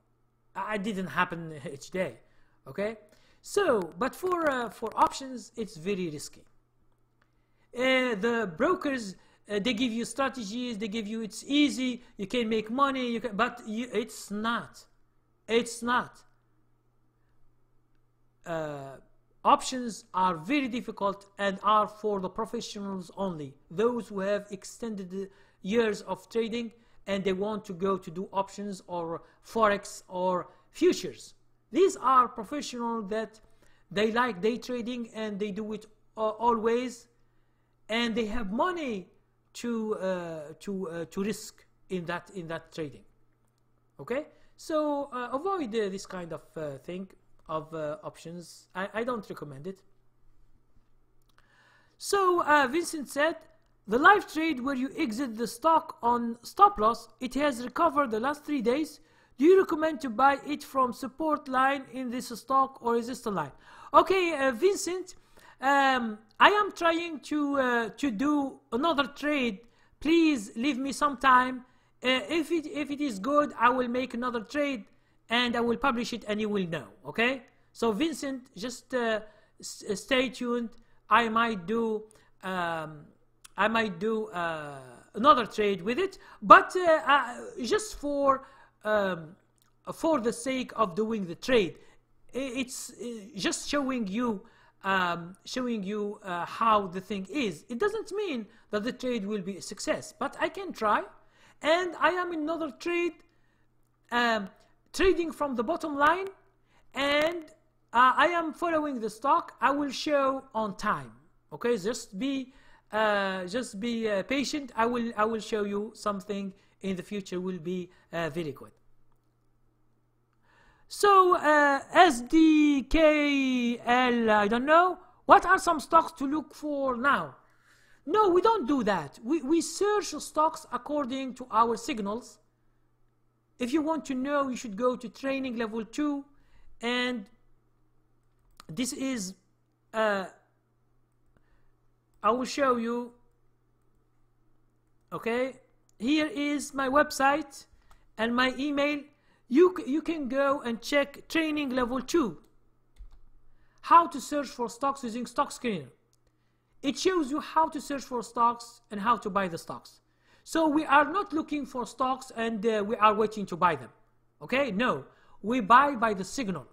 It didn't happen each day. Okay? So, but for options, it's very risky. The brokers, they give you strategies, they give you, it's easy, you can make money, but it's not. It's not. Options are very difficult and are for the professionals only. Those who have extended years of trading and they want to go to do options or forex or futures. These are professionals that they like day trading and they do it always, and they have money to risk in that trading. Okay, so avoid this kind of thing of options. I don't recommend it. So Vincent said, the live trade where you exit the stock on stop loss, it has recovered the last 3 days. Do you recommend to buy it from support line in this stock or resistance line? Okay, Vincent, I am trying to do another trade. Please leave me some time. If it is good, I will make another trade and I will publish it and you will know. Okay, so Vincent, just stay tuned. I might do another trade with it, but just for the sake of doing the trade, it's just showing you how the thing is. It doesn't mean that the trade will be a success, but I can try. And I am in another trade, trading from the bottom line, and I am following the stock. I will show on time. Okay, just be patient. I will show you something in the future will be very good. So SDKL, I don't know. What are some stocks to look for now? No, we don't do that. We search stocks according to our signals. If you want to know, you should go to training level 2, and this is I will show you. Okay, here is my website and my email. You can go and check training level 2, how to search for stocks using stock screener. It shows you how to search for stocks and how to buy the stocks. So we are not looking for stocks and we are waiting to buy them. Okay, no, we buy by the signal.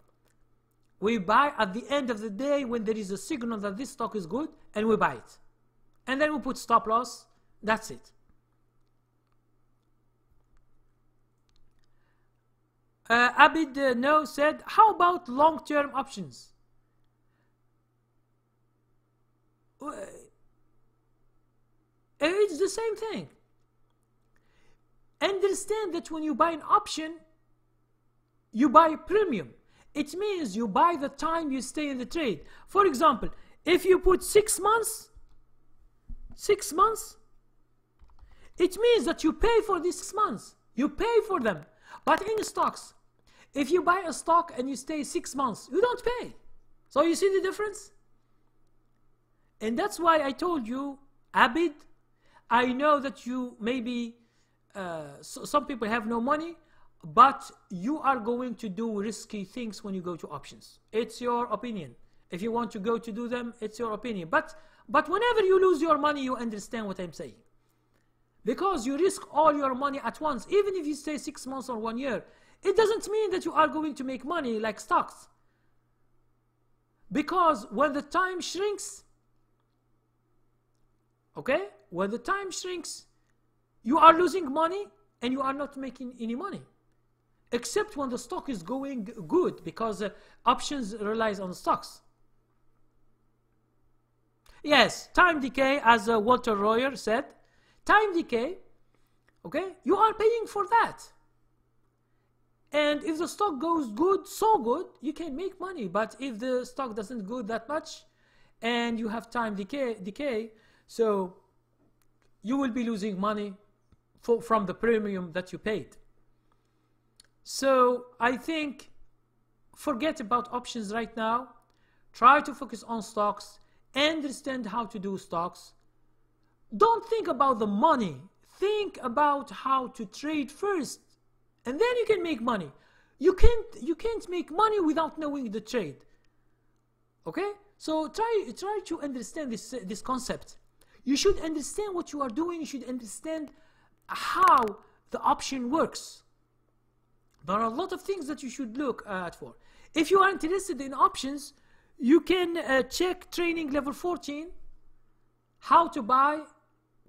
We buy at the end of the day when there is a signal that this stock is good, and we buy it, and then we put stop loss. That's it. Abid No said, how about long-term options? It's the same thing. Understand that when you buy an option, you buy premium. It means you buy the time you stay in the trade. For example, if you put 6 months, it means that you pay for these 6 months. You pay for them. But in stocks, if you buy a stock and you stay 6 months, you don't pay. So you see the difference? And that's why I told you, Abid, I know that you maybe, some people have no money, but you are going to do risky things when you go to options. It's your opinion. If you want to go to do them, it's your opinion. But whenever you lose your money, you understand what I'm saying. Because you risk all your money at once. Even if you stay 6 months or 1 year, it doesn't mean that you are going to make money like stocks. Because when the time shrinks, okay, when the time shrinks, you are losing money and you are not making any money. Except when the stock is going good, because options relies on stocks. Yes, time decay, as Walter Royer said, time decay, okay, you are paying for that. And if the stock goes good, so good, you can make money. But if the stock doesn't go that much and you have time decay, so you will be losing money from the premium that you paid. So I think forget about options right now. Try to focus on stocks. Understand how to do stocks. Don't think about the money. Think about how to trade first, and then you can make money. You can't make money without knowing the trade. Okay? So try to understand this concept. You should understand what you are doing. You should understand how the option works. There are a lot of things that you should look at for. If you are interested in options, you can check training level 14, how to buy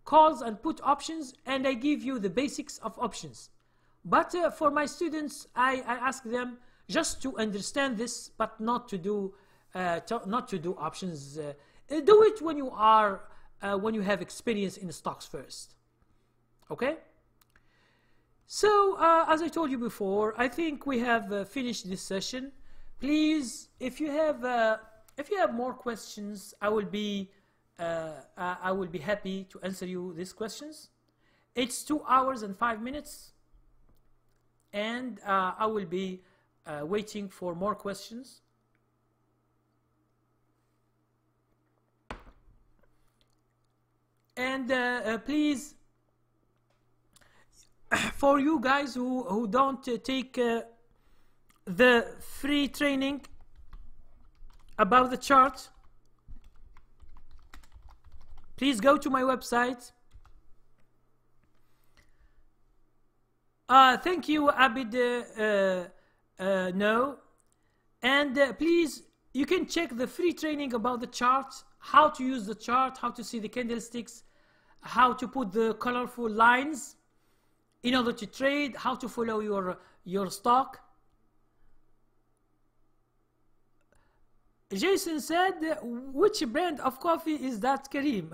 calls and put options, and I give you the basics of options. But for my students, I ask them just to understand this, but not to do options. Do it when you are when you have experience in stocks first. Okay. So as I told you before, I think we have finished this session. Please, if you have more questions, I will be happy to answer you these questions. It's 2 hours and 5 minutes, and I will be waiting for more questions. And please, for you guys who don't take the free training about the chart, please go to my website. Thank you, Abid. No. And please, you can check the free training about the chart, how to use the chart, how to see the candlesticks, how to put the colorful lines in order to trade, how to follow your stock. Jason said, which brand of coffee is that, Kareem?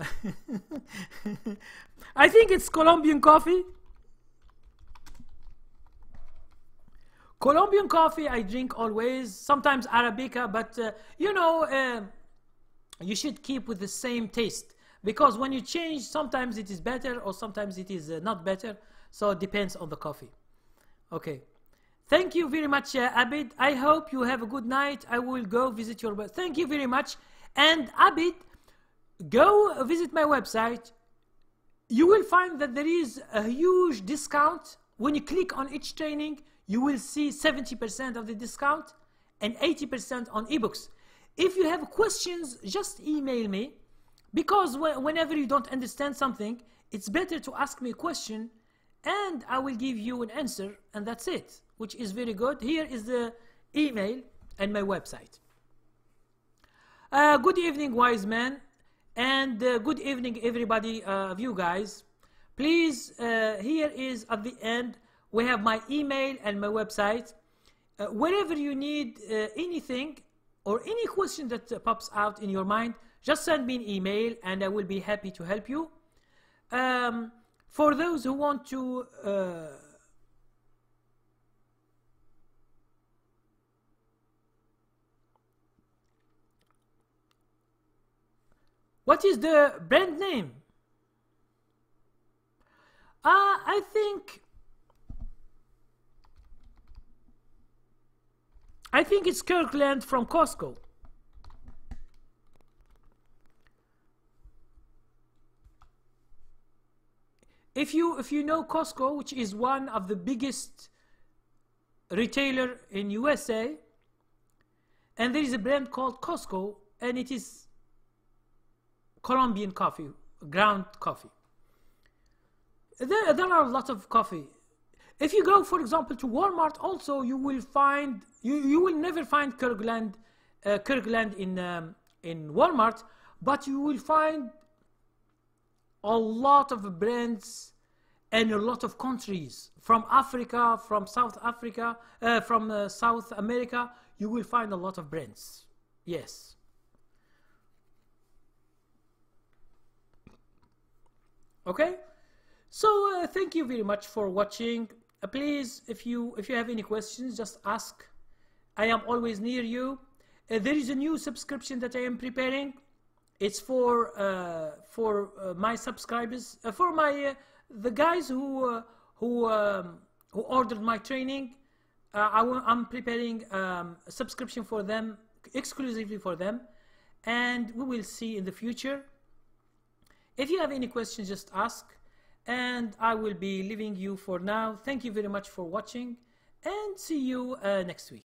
I think it's Colombian coffee. Colombian coffee I drink always, sometimes Arabica, but you know, you should keep with the same taste, because when you change, sometimes it is better or sometimes it is not better, so it depends on the coffee. Okay. Thank you very much, Abid. I hope you have a good night. I will go visit your website. Thank you very much. And Abid, go visit my website. You will find that there is a huge discount. When you click on each training, you will see 70% of the discount and 80% on ebooks. If you have questions, just email me, because whenever you don't understand something, it's better to ask me a question and I will give you an answer, and that's it, which is very good. Here is the email and my website. Good evening, wise man, and good evening, everybody of you guys. Please, here is at the end, we have my email and my website. Wherever you need anything or any question that pops out in your mind, just send me an email and I will be happy to help you. For those who want to what is the brand name? I think it's Kirkland from Costco. If you know Costco, which is one of the biggest retailer in USA, and there is a brand called Costco, and it is Colombian coffee, ground coffee. There are a lot of coffee. If you go, for example, to Walmart, also you will find you will never find Kirkland in Walmart, but you will find a lot of brands and a lot of countries from Africa, from South Africa, from South America. You will find a lot of brands. Yes. Okay. So thank you very much for watching. Please, if you have any questions, just ask. I am always near you. There is a new subscription that I am preparing. It's for my subscribers, for my the guys who ordered my training. I'm preparing a subscription for them. exclusively for them, and we will see in the future. If you have any questions, just ask, and I will be leaving you for now. Thank you very much for watching, and see you next week.